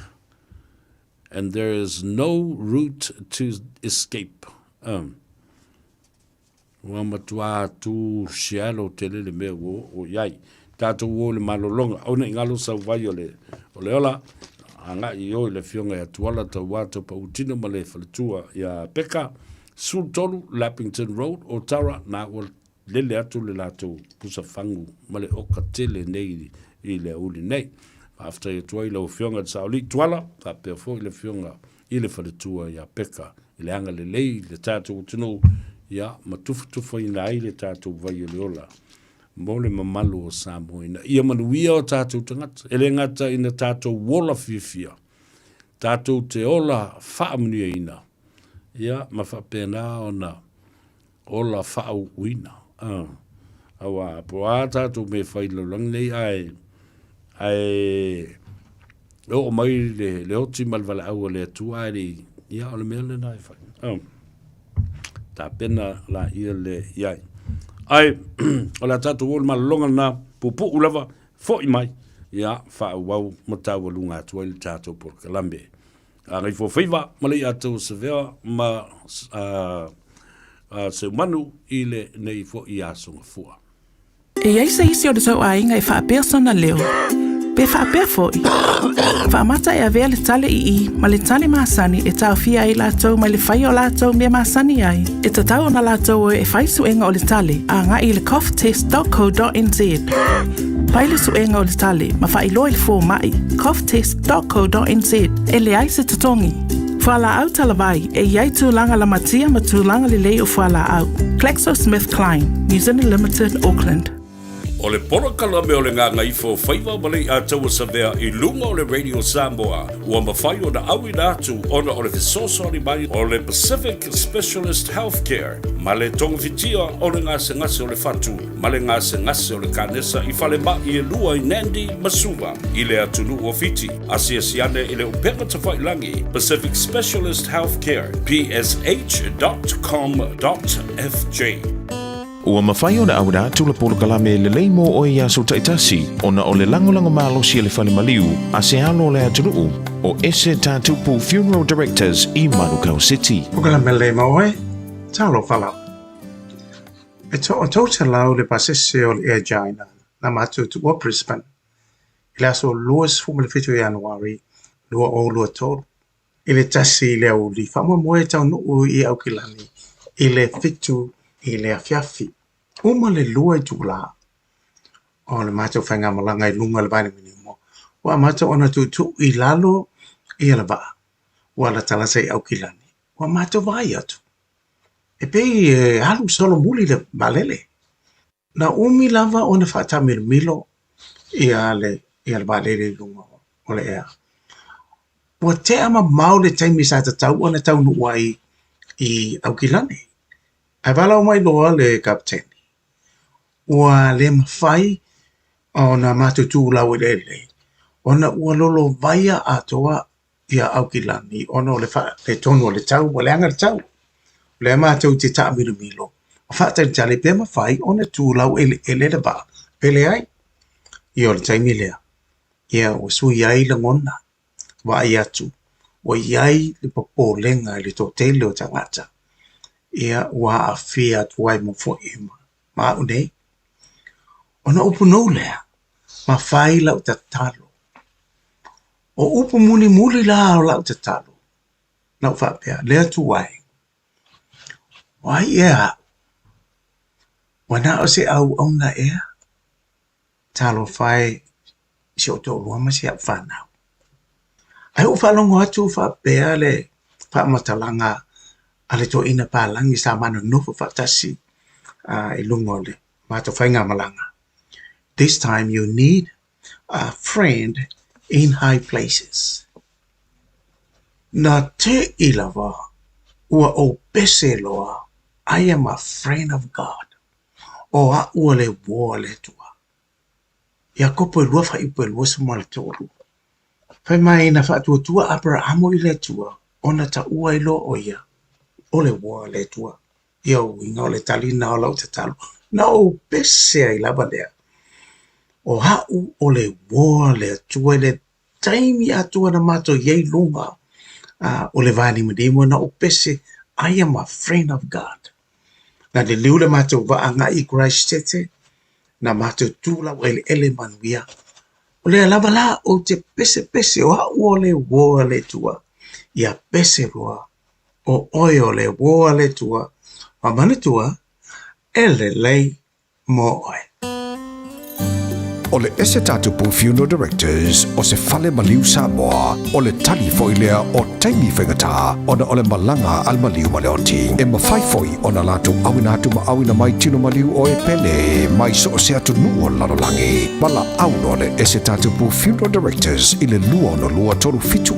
and there is no route to escape. Wa matua tu shialo tele le mea o iai. Tātou o le malolonga. Au nei ngalo sa vai o le ola. Anga I o le fionga ya tuala tau wātou pa utina ma le whaletua ia peka. Sultolu, Lappington Road, o Tara, nā o lele atu le lātou pusa whangu ma le oka tele nei I le uli nei. After ia tuai lau fionga sa oli tuala, ta pia fo I le fionga I le whaletua ia peka. I le anga le lei, le tātou utinu, ia matufa I nai le tātou vai o le ola. Mole mamalu o Samoa ina. Ia manuia o tātou tangata. Ele ngata ina tātou wola fiafia. Tātou te ola whaamunia ina. Ia mawhapena o na ola whaau uina. Awa, po a tātou me whailalang nei ai o mai le oti malwala au le atua ai ia o le mea le nai whai. Tā pena la ia le iai. Ai, o la tātou o le malonga na pupu ulawa, fo I mai, ia wha wau matau alunga atua I le tātou por Kalambe. Gagaifo Faiva, malei atou sevea ma se manu I le nei fo I asonga fua. E ai se isi o le tau ainga wha persona leo. Pe wha foi. Wha mata e avea le tale I ma le tale maasani e tau fia I lātou ma le whai o lātou mea maasani ai. E tatau na lātou e whai suenga o le tale a ngā I le coughtest.co.nz. Pai le suenga o le tale ma wha I loa le fō mai coughtest.co.nz e le ai se tatongi. Whala au talawai e iai tūlanga la matia ma tūlanga le lei o whala au. GlaxoSmithKline, New Zealand Limited, Auckland. O le porokala me o le Gagaifo Faiva malei ataua savea I lunga o le Radio Samoa. Ua mawhai o na awi nātu ona o le fesosori mai o le Pacific Specialist Healthcare. Ma le tongafitia o le ngase o le fatu. Ma le ngase o le kanesa I whale ma I lua I Nandi Masuva. I le atunu o fiti. Asiasiane I le upenga tawhailangi. Pacific Specialist Healthcare. psh.com.fj. Ua mawhai o na aura tula polo kalame le leimo o ia so taitasi o na o le langolango malo si le whale maliu a se alo le atunuu o ese tātupu Funeral Directors I Manukau City. O kalame le maoe, talo whalau. E to o tau te lau le pasese o le Airgina na matu tu o Brisbane. I le aso luas fumale fitu Januari, lua o lua tolu. I le tasi le au li whamua moe tau nuu I au kilani. I le fitu I le afiafi. Uma le lua I tūla. O le mātou whainga malanga I lunga le vaina mini mo. Wa mātou ona tu I lalo I ala vaa. wala talasai au kilani. Wa mato vai atu. E pei halu solo muli le balele. Na umi lava o na whata milo ia le balele lunga o le ea. Wa te ama mau le taimi sa ta tau o na tau nuai I au kilani. Ai wala o mai loa le kapteni. Ua le mawhai o na matutu lau e le. Ona ua lolo vaia atoa ia au kilani. Ona o le tonu o le tau, o le anga le tau. Le mātou te taa milo. O whātai tale pe mawhai, ona tū lau ele le ba. Pele ai. I o le taimi lea. Ia o sui ai la ngona. Wa ai atu. O iai le popo lenga le to tele o tangata. Ia ua a fia tuai mo fo ima. Ma unei. Ona upu nou lea. Ma whai lau ta talo. O upu muli la o lau ta talo. Lau whapea. Lea tuai. Wai ea. Wana o se au na ea. Talo whai. Si o tō luama si ap whanau. Ai o whalongo atu whapea le. Whamatalanga. Ale to ina pālangi sa mana nofu whatasi. I lungo le. Mato whainga malanga. This time you need a friend in high places. Na te ilawa. Ua o pese loa. I am a friend of God. O a ua le woa le tua. Ia kopo lua wha ipo lua sumale toru. Whai mai na wha tua Abrahamo I le tua. Ona ta ua ilo o ia. O le woa le tua. Ia uinga o le talina o lau te talo. Na o pese ai lava lea. O hau o le woa le tua le taimi atua na mato yei lunga. O le vani madimo na o pese. I am a friend of God. Na le liu le mato vaanga I Christ tete. Na mato tula o ele manuia. O le alava la o te pese o hau o le woa le tua. Ia pese roa. O oio le woa le tua. A mani tua. Ele lei mo oe. O le ese tatupu funeral directors o se fale maliu Samoa o le tali foilea o taimi whengata o na o le malanga al maliu maleoti e mawhai foi o na lato awina atu ma awina mai tino maliu o e pele mai so o se atu nuo lalolangi mala auno le ese tatupu funeral directors i le lua o na lua toru fitu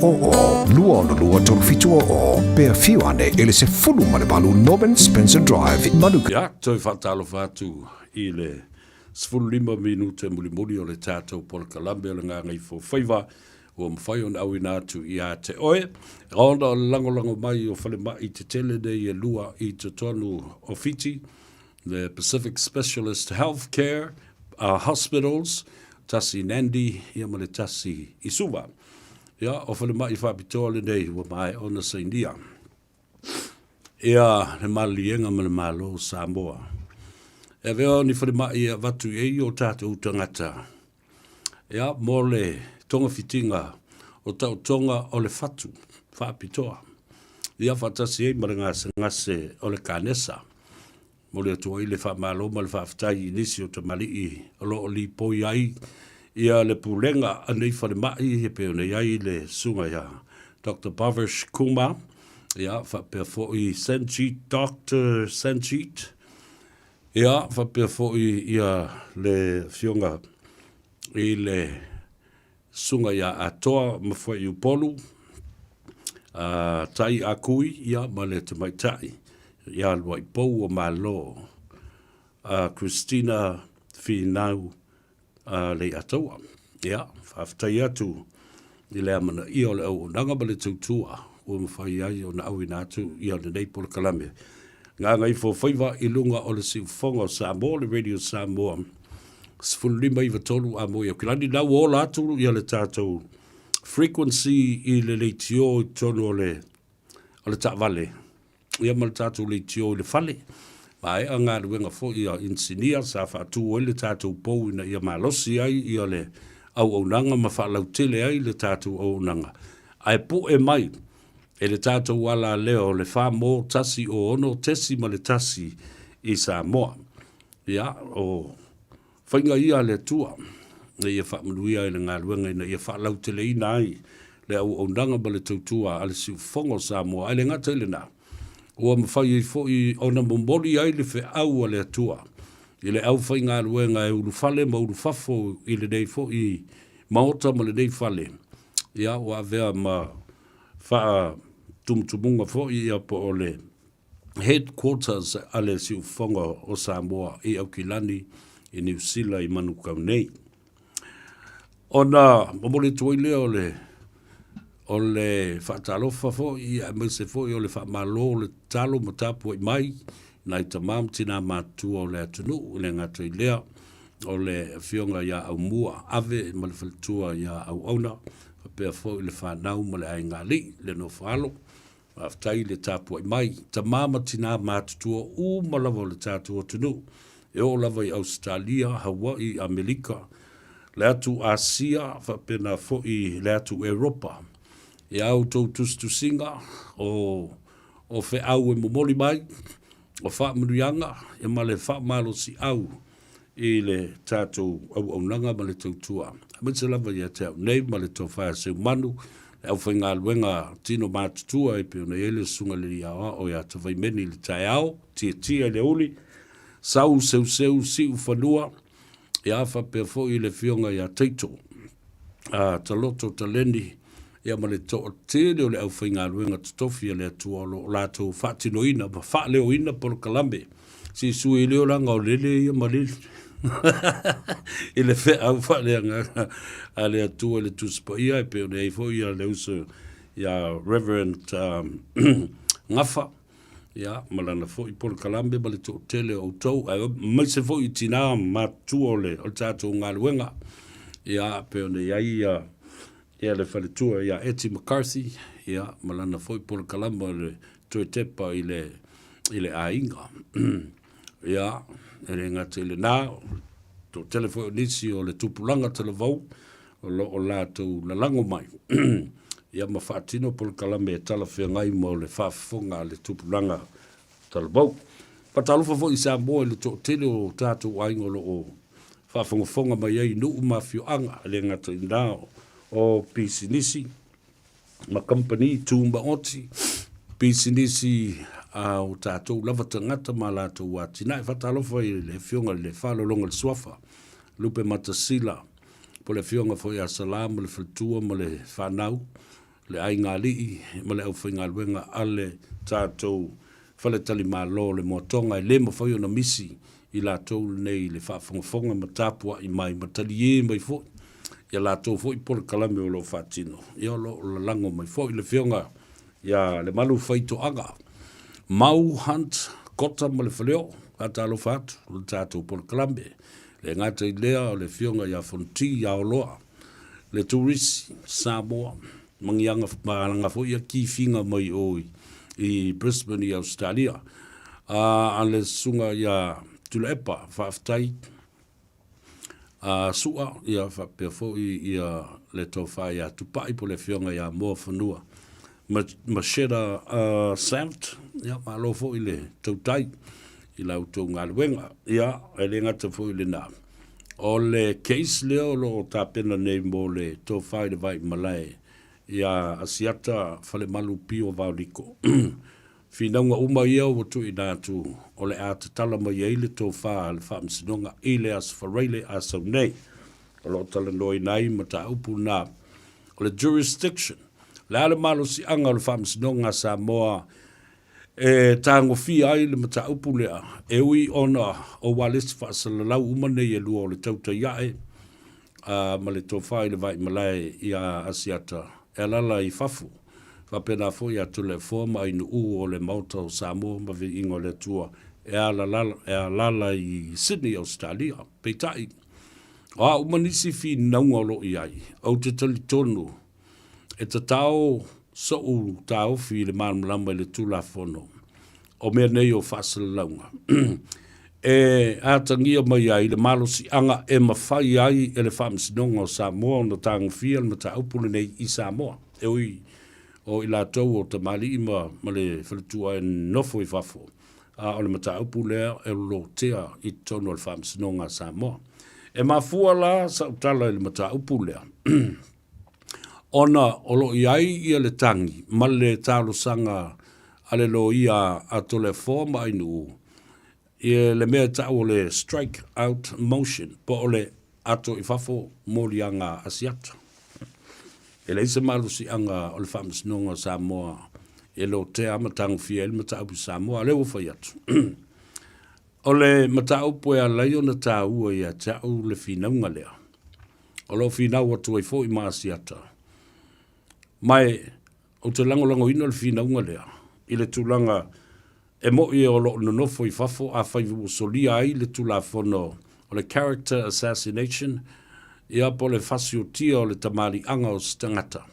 o pea fiu ane ele se fulu male balu Norman Spencer Drive Manuka. Ja, toi fatalo fatu I le 15 minute muli o le tātou polkalambe o le Gagaifo Faiva ua mawhai o na awina atu I a te oe. Raonda o lango mai o whale mai te tele nei e lua I te tonu o Fiti, the Pacific Specialist Healthcare Hospitals, tasi Nandi, ia ma le tasi Isuva. Ia, o whale mai whapitoa le nei ua mai o na Sainia. Ia, le malienga ma le malo Samoa. E veo ni whare mai e watu e o tātou tangata. Ea, mō le tonga fitinga o tau tonga o le whatu, whaapitoa. Ia whatasi e marangasa ngase o le kānesa. Mō le atua I le whaamalo ma le whaafitai inisi o te malii o lo o li poi ai. Ia le pulenga anei whare mai e peo nei ai le sunga ia. Dr. Bhavesh Kumar. Ia, whapea fo I Sanjeet, Dr. Sanjeet. Ia, whapea fōi ia le fionga I le sunga ia atoa mawhai upolu. Tai akui ia ma le te maitai. Ia lua I pou o malo. Christina Finau le atoa. Ia, whaftai atu I le amana I o le au nanga ma le tautua. O mawhai ai o na awina atu ia le neipole kalame. Gagaifo Faiva I lunga o le siufonga o Samoa, le Radio Samoa. Sfulima I vatolu a moia. Kilani nau o latu ia le tātou frequency I le leitio I tonu o le tāwale. Ia ma le tātou leitio I le fale. Ma e anga ruenga fo ia insinia sa whaatu o le tātou pou ina ia malosi ai ia le au nanga ma whaalau tele ai le tātou au nanga. Ai pu e mai. E le tātou wala leo le wha mō tasi o ono tesi ma le tasi I Samoa. Ia, o whainga ia le tua. Na ia wha manuia I le ngā luenga ina ia wha lau tele ina ai. le au nanga ma le tautua a le siufonga Samoa, ai le ngata ile na. Ua mawhai i fo i ona momboli ai le fe au a le atua. I le au whai ngā luenga e urufale ma urufafo i le nei fo i maota ma le nei fale. Ia ua vea ma wha tumtumunga fo i a po o le headquarters a le siufonga o Samoa i Aukilani i New Zealand i Manukau nei. Ona momboli tuai lea o le whaatalofa fo i a mese fo i o le whaamalo o le talo ma tapu i mai nai tamam tina mātua o le atunu le ngata i lea o le fionga ia au mua ave ma le whalitua ia au auna pia fo i le whanau ma le ai ngali le no whaalo aftai le tapu i mai tamama tina mātua u malawa le tatu o tunu e o lava i Australia, Hawaii, Amerika le atu Asia whapena fo i le atu Europa e au tau tustusinga o fe au e momoli mai, o wha murianga, e ma le wha malo si au i le tātou au nanga ma le tautua. Amitse lava ia te au nei ma le tau whaia seu manu, e au whainga luenga tino mātutua e peo na ele sunga le iawa o ia te vaimeni le tai au, tia le uli, sau seu si ufanua, e awha pia fo i le fionga ia teito, taloto taleni, ia ma le toa tele o le au whainga luenga tutofi le atua lo lato whaatino ina, ma wha leo ina polo kalambe. Si sui leo langa o lele ia ma lele. I le whea au wha leanga a le atua le tuspa ia e peo nei fo ia le uso ia Reverend Ngafa. Ia, malana fo i polo kalambe ma le toa tele o tau. Maise fo i tina matua o le o tato ngā luenga. Ia, peo nei ia ia le whaletua ia Eti McCarthy, ia malana foi por kalamba le toe tepa i le ainga. Ia, ere ngata i le nā, to telefo nisi o le tupulanga televau, o lātou la lango mai. Ia ma whaatino por kalamba e tala whea ngai mo le whaafonga le tupulanga televau. Patalufa fo i Samoa le to tele o tātou ainga o whaafonga mai ai nuu mafio anga, le ngata i nāo. O pisinisi ma company tumba oti pisinisi o tātou lava tangata ma lātou wati nai whatalofa i le fionga le whalolonga le swafa lupe matasila po le fionga fo i a salam le whaltua ma le whanau le ai ngā lii ma le au whainga luenga ale tātou whaletali ma lo le motonga i le ma whai ona misi i lātou nei le whaafongafonga ma tāpua i mai matali e mai fo ia lātou fo i pole kalame o lo whaatino. Ia lo lango mai fo i le fionga. Ia le malu whaito anga. Mau hunt, kota ma le whaleo, hata alo whaatu, le tātou pole kalame. Le ngata i lea o le fionga ia fonti, ia o loa. Le turisi, Samoa, mangianga maranga fo ia ki finga mai oi i Brisbane i Australia. A le sunga ia Tulepa, whaaftai, sua ia whapea fo ia le tau whai a tupai po le fionga ia mua whanua. Ma shera samt, ia ma lo fo i le tautai i lau tau ngā luenga. Ia, e le ngata fo i le nā. O le case leo lo tā pena nei mo le tau whai le vai malai. Ia asiata whale malu pio vauliko. Whinaunga uma ia o tu i nātu o le āta tala mai ei le tō whaa le wha msinonga i le as whareile a sau nei. O lo tala noi nai ma ta upu nā. O le jurisdiction. Le ale malo si anga o le wha msinonga Samoa e tāngo fi ai le ma ta upu lea. E ui ona o walesi wha asalalau uma nei e lua o le tauta iae. Ma le tō whaa i le vai malai i a asiata. E lala i fafu. Whapena fo ia tule forma i nuu o le mauta o Samoa ma vi ingo le tua e a lala i Sydney, Australia, peitai. O a umanisi fi naunga lo i ai, au te tali tonu, e ta tau so u tau fi le manamlama i le tula fono, o mea nei o whasalaunga. E atangia mai ai le malo si anga e mawhai ai e le whamsinonga o Samoa na tangu fia le mata upule nei i Samoa. E ui, o i la tau o ta mali ima ma le whaletua e nofo i whafo. O le mata upu lea e lo tea i tono le whamsinonga Samoa. E mafua la sa utala i le mata upu lea. Ona olo iai ia le tangi, ma le talo sanga ale lo ia ato le forma inu. Ia le mea tau le strike out motion, po ole ato I fafo mori anga asiata. E le isa malu si anga o le whamasnonga Samoa, e lo te amatang fia il mataupu Samoa, le uwhai atu. O le mataupu e a leio na tā ua ia tau le whinaunga lea. O lo whinau atu e fo I maa asiata. Mai, o te langolango ino le whinaunga lea, I le tūlanga e mo I o lo nonofo I fafo a Faiva solia ai le tūlafono o le character assassination, ia po le fasiotia o le tamari anga o stangata.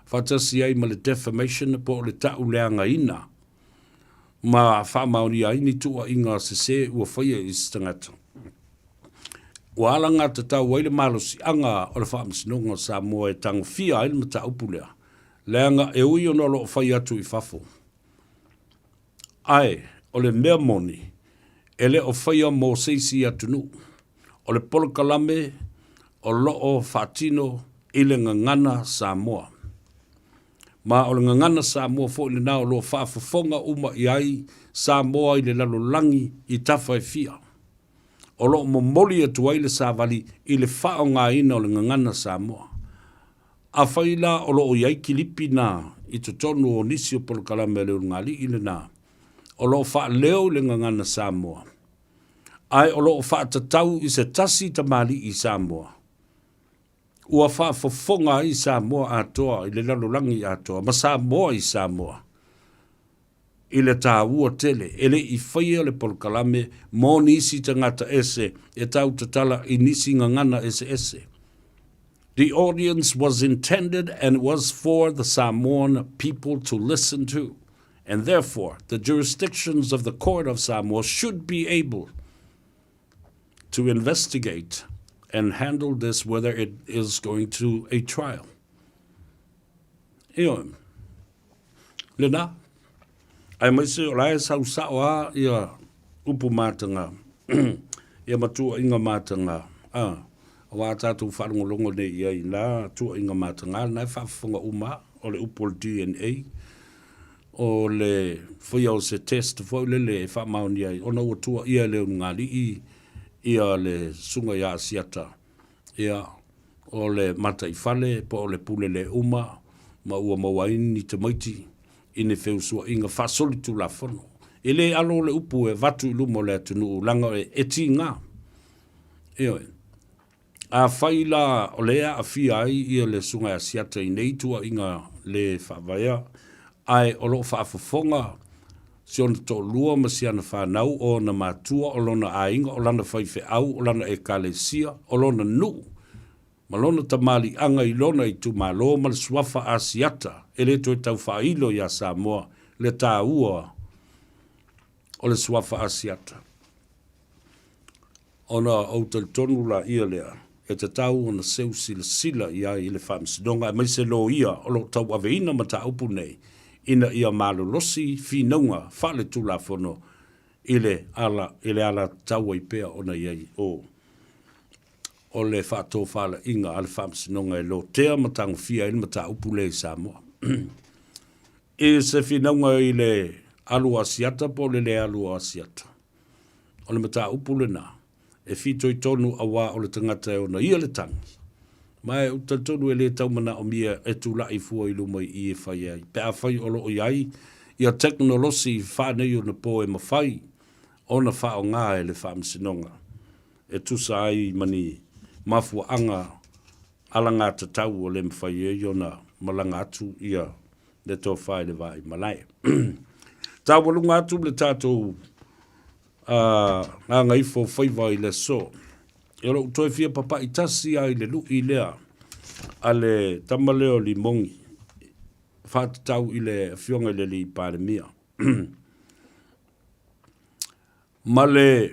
Fatasi ai ma le defamation po le tau leanga ina, ma whamaoni ai ni tua inga se ua whaia I stangata. Ua alanga te tau waile malosi anga o le whaamsinonga Samoa e tango fia ai le mata upulea. Leanga e ui ono lo whaia atu I fafo. Ai, o le mea moni, ele o whaia mo seisi atunu, o le polokalame, o loo whatino I le ngangana Samoa. Ma o le ngangana Samoa fo le nao lo whaafafonga uma I ai Samoa I le lalolangi I tafa e fia. O lo momoli atu ai le savali I le whao ngā ina o le ngangana Samoa. A whaila o lo iai kilipi nā I to tonu o nisi o polokalame leo ngali I le nā. O lo wha leo le ngangana Samoa. Ai o lo wha tatau I se tasi tamali I Samoa. Ua wha fofonga I Samoa atoa, I le lalolangi atoa, ma Samoa I Samoa. I le tā ua tele, ele I whaia le polokalame, mō nisi tangata ese, e tau tatala I nisi ngangana ese. The audience was intended and was for the Samoan people to listen to, and therefore the jurisdictions of the court of Samoa should be able to investigate and handle this whether it is going to a trial. Io, lena, ai maise o lae sau saoa ia upu mātanga, ia matua inga mātanga, wa tātou wharungolongo ne ia I la tua inga mātanga, nai whaafunga uma, o le upu o DNA, o le whaia o se test, whaile le e whaamauni ai, ona ua tua ia leo ngali ia le sunga ia asiata, ia o le mata I whale, po o le pule le uma, ma ua mawaini ni te maiti, ine wheusua inga whasoli tu la whono. E le alo le upu e vatu ilumo le atunu langa e ti ngā. Eo e. A whaila o lea a fia ai ia le sunga asiata I nei tua inga le whawaya, ai o lo whaafafonga, si ona to lua ma si ana whanau o na mātua o lona ainga o lana whaife au o lana e kalesia o lona nu. Ma lona tamali anga I lona I tu malo ma le suafa asiata e le to e tau whailo ia Samoa le tā ua o le suafa asiata. Ona au tonu la ia lea e te tau ona seu sila ia I le whamsidonga e mai se lo ia o lo tau aveina ma ta upu nei. Ina ia malolosi finaunga whale tula whono ile ala taua I pea ona iai o le whato whala inga ale whamsinonga e lo tea matangu fia ili mata upule I Samoa. E se finaunga I le alu asiata po le alu asiata. O le mata upule na e fito I tonu awa o le tangata e ona ia le tangi. Mai utatonu e le taumana o mia e tula I fua I lumai I e whai ai. Pe a whai o loo iai, ia teknolosi whanei o na po e mawhai, o na whao ngā e le whaamsinonga. E tusa ai mani mafua anga alanga tatau o le mwhai e o na malanga atu ia le tō whai le vai malai. Tā walunga atu le tātou Gagaifo Faiva I le so. E lo toi fia papa I tasi ai le lu I lea ale tamaleo li mongi whatatau I le fionga le li pandemia. Ma le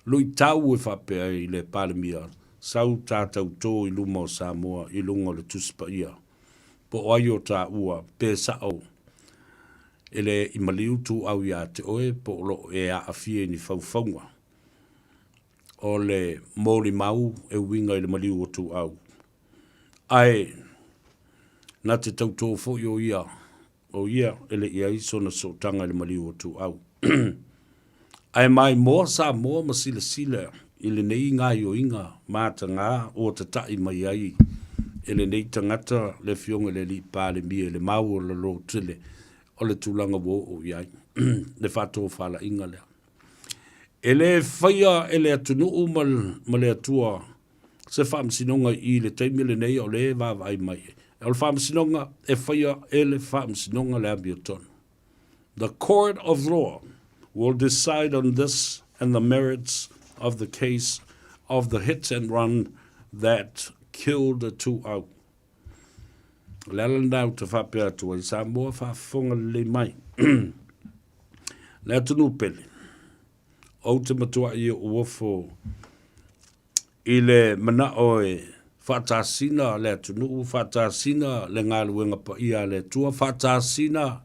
lui tau e whapea I le pandemia sau tātau tō I luma o Samoa I lunga le tuspa ia. Po ai o tā ua pēsa au ele I maliu tu au ia te oe po lo e a afie ni faufaunga. O le mōli mau e winga I le maliu o tu au. Ai, nā te tautō fo i o ia, ele ia i sona so tanga le mali o tu au. Ai mai moa sa moa ma sila sila, ele nei ngā i o inga, māta ngā o te tai mai ai, ele nei tangata le fionga le li pāle mia, le mau o le lo tile, o le tūlanga wo o iai, le whātō whala inga lea. Ele whaia ele atunu o ma le atua, se whaamsinonga i le taimile nei o le vāwai mai. O le whaamsinonga e whaia ele whaamsinonga le abiotonu. The court of law will decide on this and the merits of the case of the hit and run that killed the two out. Lala nau te whapea tua i Samoa whafonga le mai. Le atunu pele. O te matua i o uofo i le mana oe whatasina le atunu, whatasina le ngā luenga pa ia le tua, whatasina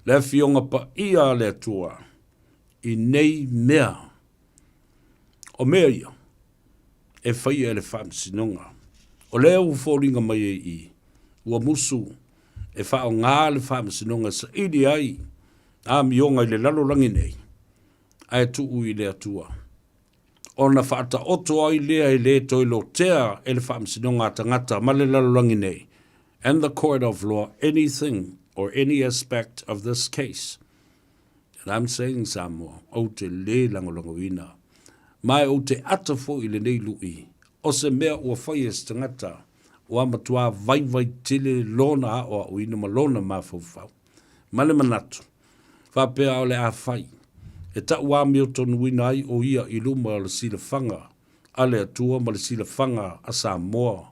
le fionga pa ia le tua. I nei mea, o mea ia, e whaia e le whaamsinonga. O lea u fōringa mai e i, ua musu, e whao ngā le whaamsinonga sa ili ai, a mionga i le lalo langi nei, ai tu ui le atua. O na whaata oto ai lea i le toi lo tea e le whaamsinonga tangata ma le lalo langi nei, and the court of law, anything or any aspect of this case. And I'm saying, Samoa, o te le langolangoina, mai o te ata fo i le nei lui, o se mea ua whai es tangata, o amatua vai tele lona a o uina ma lona ma fau. Male manatu, whapea o le a whai, e ta ua meo tonu ina ai o ia i luma le sila whanga, a le atua ma le sila whanga a Samoa,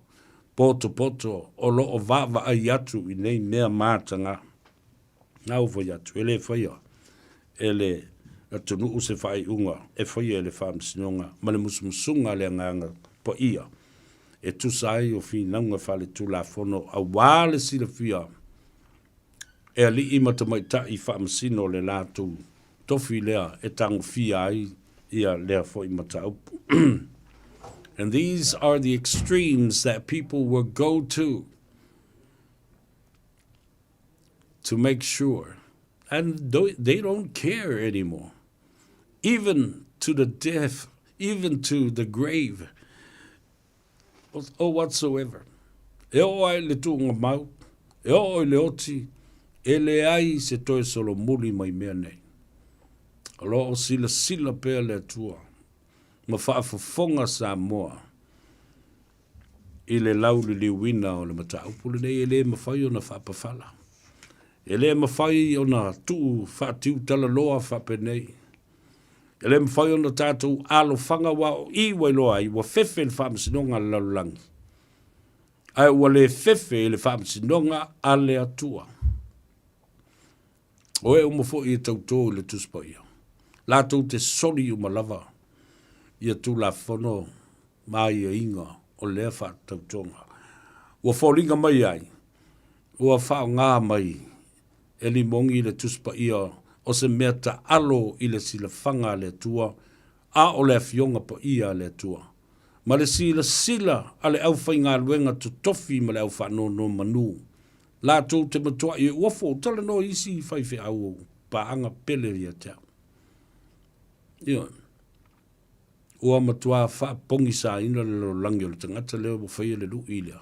poto, o lo o vava ai atu i nei mea mātanga. Nau vai atu, ele whaia. Ele atunu u se whai unga, e whaia ele whaamsinonga, ma le musumusunga le nganga po ia. E tusai o whinaunga whale tula whono, a wāle sila whia, e ali imata mai ta i whaamsino le lātu, tofi lea e tangu whia ai, ia lea fo imata upu. And these are the extremes that people will go to make sure. And they don't care anymore. Even to the death, even to the grave, or whatsoever. E o ai le tuunga mau, e o le oti, e le ai se toi solo muli mai mea nei. Alo o sila pea le tua, ma whaafafonga Samoa, i le lauli li wina o le mata upule nei, e le mawhai o na whaapawhala. E le mawhai o na tuu whaatiu tala loa whapenei. E le mawhai o na tātou alo whanga wa o iwa loa i wa fefe le whaamsinonga lalulangi. Ai ua le fefe le whaamsinonga a le atua. O e umafo i tautō le tuspa ia. Lātou te soli u malawa ia tu la whono mai e inga o lea whaatautonga. Ua whoringa mai ai. Ua whao ngā mai. E li mongi le tuspa ia o se mea ta alo i le sila whanga le tua, a o le fionga pa ia le tua. Ma le sila a le au whai ngā luenga tu tofi ma le au whanono manu. La tō te matua i uafo, tala no isi i whaiwhi au pa anga pele ria te au. Ia. Ua matua wha pongi sa ina le lo langi o le tangata leo mo whaia le lu ilia.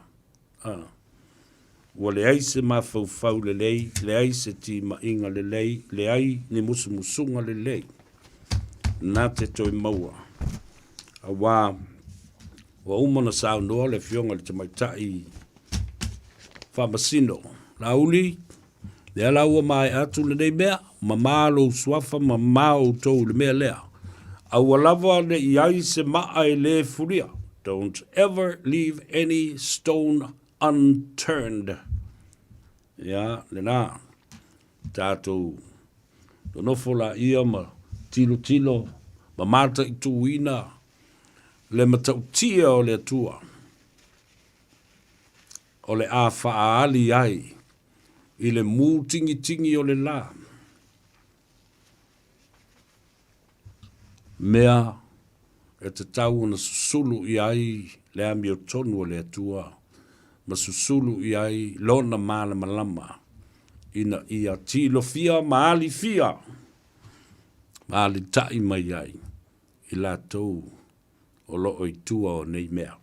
Ua le ai se mawhau le lei, le ai se ti ma inga le lei, le ai ni musunga le lei. Nā te toi maua. A wā, ua umana sao noa le fionga le te maitai whamasino. La uli, le ala ua mai atu le nei mea, ma mālo suafa ma māo tau le mea lea. A ua lava le i ai se maa e le furia. Don't ever leave any stone unturned. Ya, le nā, tātou, tonofo la ia ma tilo, ma mata i tuina, le matautia o le atua, o le a whaali ai, i le mū tingi o le la. Mea, e te tau na susulu i ai, le ami o tonu o le atua, masusulu i ai lona malama ina ia tilo fia maali fia maali tai mai ai i lātou o loo i tua o nei mea.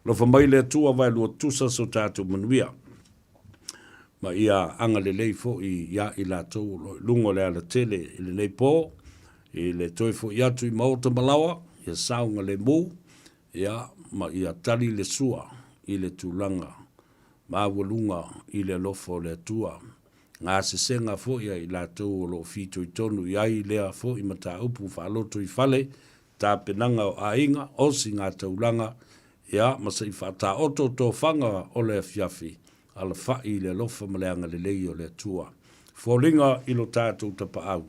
Lo fa mai le tua vai lua tusa so tātou manuia. Ma ia anga le leifo i ia i lātou lungo le ala tele i le nei pō, i le toifo i atu i maota malawa, ia saunga le mū, ia ma ia tali le sua i le tūlanga, ma walunga i le lofo le tua. Ngā se senga fo ia i lātou o lo fito i tonu i ai lea fo i mata upu whaaloto i fale, tā penanga o ainga, osi ngā taulanga, ia masa i whata oto tō whanga o le fiafi, ala whai le lofa maleanga le lei o le tua. Fōlinga ilo tātou tapa au,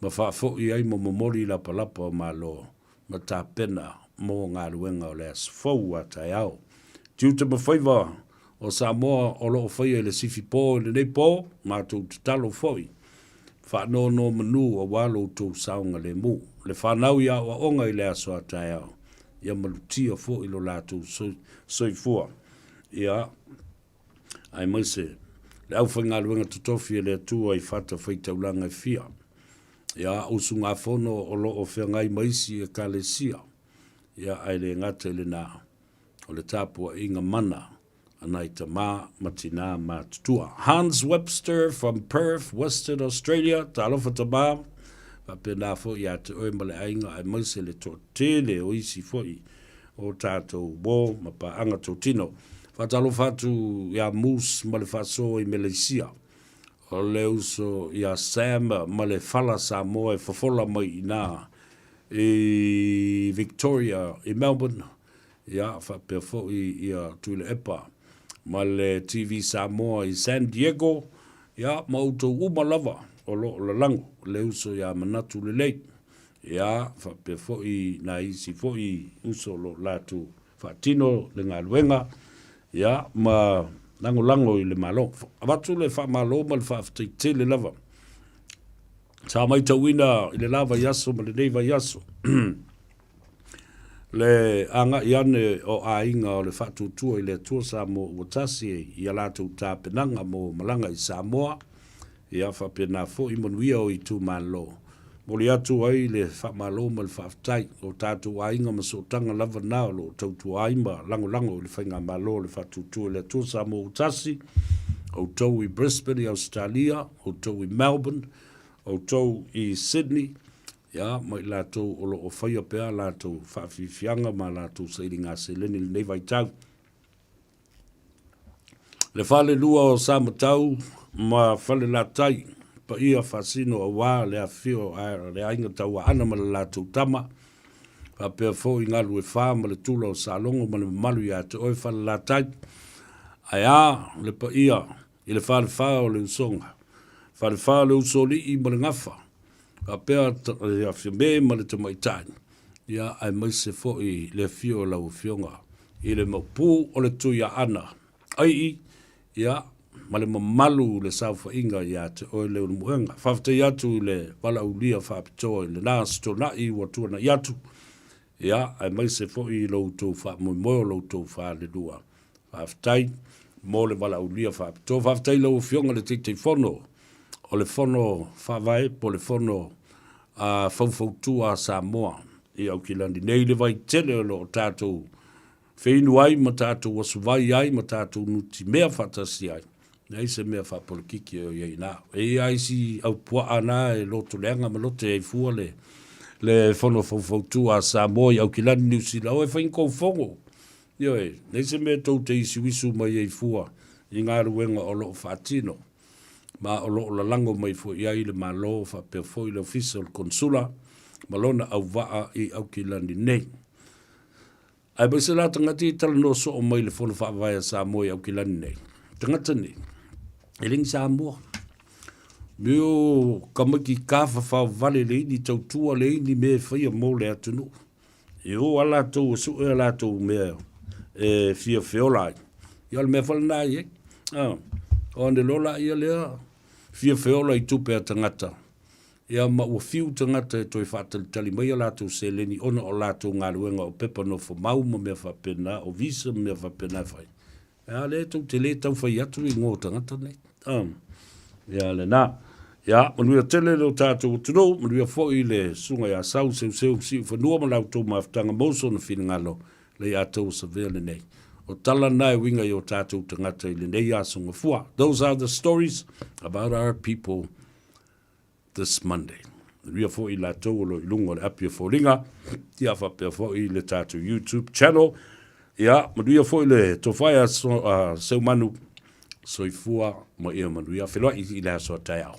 ma whafo i ai mo momori la palapa o malo, ma tā pena mō ngā ruenga o le asfau a tai au. Tiuta ma Faiva o Samoa o loo whaia le sifi pō le nei pō, ma tō talo whoi. Whanau no manu o walo tō saunga le mū. Le whanau ia o onga i le aso a tai au. Ia malutia fo ilo lātou soifua. Ia, ai maise, le au whainga luenga tutofi le atua i whata whaitaulanga i fia. Ia, usu ngā whono o loo whengai maisi e kālesia. Ia, ai le ngata le nā, o le tāpua inga mana, anai ta mā matina mā tutua. Hans Webster from Perth, Western Australia, ta alofa ta mā, pa pena fo ia te oe male ainga ai maise le tō tele o isi foi o tātou bō ma pa anga tō tino. Whatalo fatu ia mus male faso i Malaysia. O le uso ia Sam male fala Samoa e fafola mai i nā i Victoria i Melbourne. Ia whapea fo i ia tuile epa. Male TV Samoa i San Diego. Ia mauto umalava. O lo la lango le uso ya manatu le lei ya fa pe fo i na isi fo i uso lo latu fa tino le ngaluenga ya ma lango i le malo abatu le fa malo mal fa te le lava sa mai tawina i le lava yaso ma le neiva yaso le anga iane o ainga o le fa tutua i le tua sa mo watasi i latu ta penanga mo malanga i Samoa. Ia whapena fo i manuia o i tū malo. Mori atu ai le whamalo ma le whaftai o tātou ainga ma so tanga lava nao lo tautu aima lango le whainga malo le whatutua le tūsa mo utasi o tau i Brisbane i Australia, o tau i Melbourne, o tau i Sydney. Ia, mai lātou o lo o whaia pēr lātou whawhiwhianga ma lātou sairi ngā seleni le nei vai tau. Le whale lua o Samatau, ma fale la tai pa ia fasino a wā le a fio a le ainga tau a ana ma le lātou tama pa pēr fō i ngalu e whā ma le tula o salongo ma le malu i a te oi fale la tai ai a le pa ia i le whale whā o le usonga whale whā le usoli i ma le ngafa pa pēr a fio me ma le tamaitai ia ai maise fō i le fio o lau fionga i le maupu o le tui a ana ai i ia ma le mamalu le saufa inga ia te oe leo le muenga. Whafte iatu le wala ulia whapitoa i le nāsto na i watua na iatu. Ia, ai maise fo i loutou wha, moe loutou wha le lua. Whaftai, mo le wala ulia whapitoa. Whaftai lau fionga le te whono. O le whono whawai, po le whono whauwhautua Samoa. I au ki landi nei le vai tele o tātou. Whainu ai, ma tātou wasuvai ai, ma tātou nuti mea whatasi ai. Nei se mea whapolikiki o iei nā. E ai si au pua ana e loto leanga ma lote e fua le whono whauwhautu a Samoa i au ki lani New Zealand. O e whain kou whongo. Io e, nei se mea tau te isi wisu mai e fua i ngā ruenga o loo whatino. Ma o loo la lango mai fua i ai le ma loo whapea fo i le official consula. Ma lona au waa i au ki lani nei. Ai bai se la tangati tala no so o mai le whono whaavai a Samoa i au ki lani nei. Tangata nei. Eling Samoa. Meo kamaki kafa whao vale le ini tautua le ini me whaia mō le atunu. E o ala tau o su e ala tau mea fia whiolai. I ala mea whala nai e. O ane lola i alea fia whiolai tupe a tangata. Ia ma ua fiu tangata e toi whaatalitali mai a lātou se leni ona o lātou ngā ruenga o pepa no wha mau ma mea whapena o visa mea whapena whai. Ya le tu te le tau fai atu I ngō tangata nei. Ya le nā. Ya, manuia tele lo tātou tuno, manuia fōi le sunga ya sau seu si whanua ma lau tō maftanga mauso na whina ngalo le atou sa vele nei. O tala nai winga I o tātou tangata I le nei asunga fua. Those are the stories about our people this Monday. Manuia fōi la tau lo ilunga le apia fōringa, ia whapea fōi le tātou YouTube channel. Ya, manuia fōi le tōwhaia seu manu soifua mo ia manuia whelua I le aso tai au.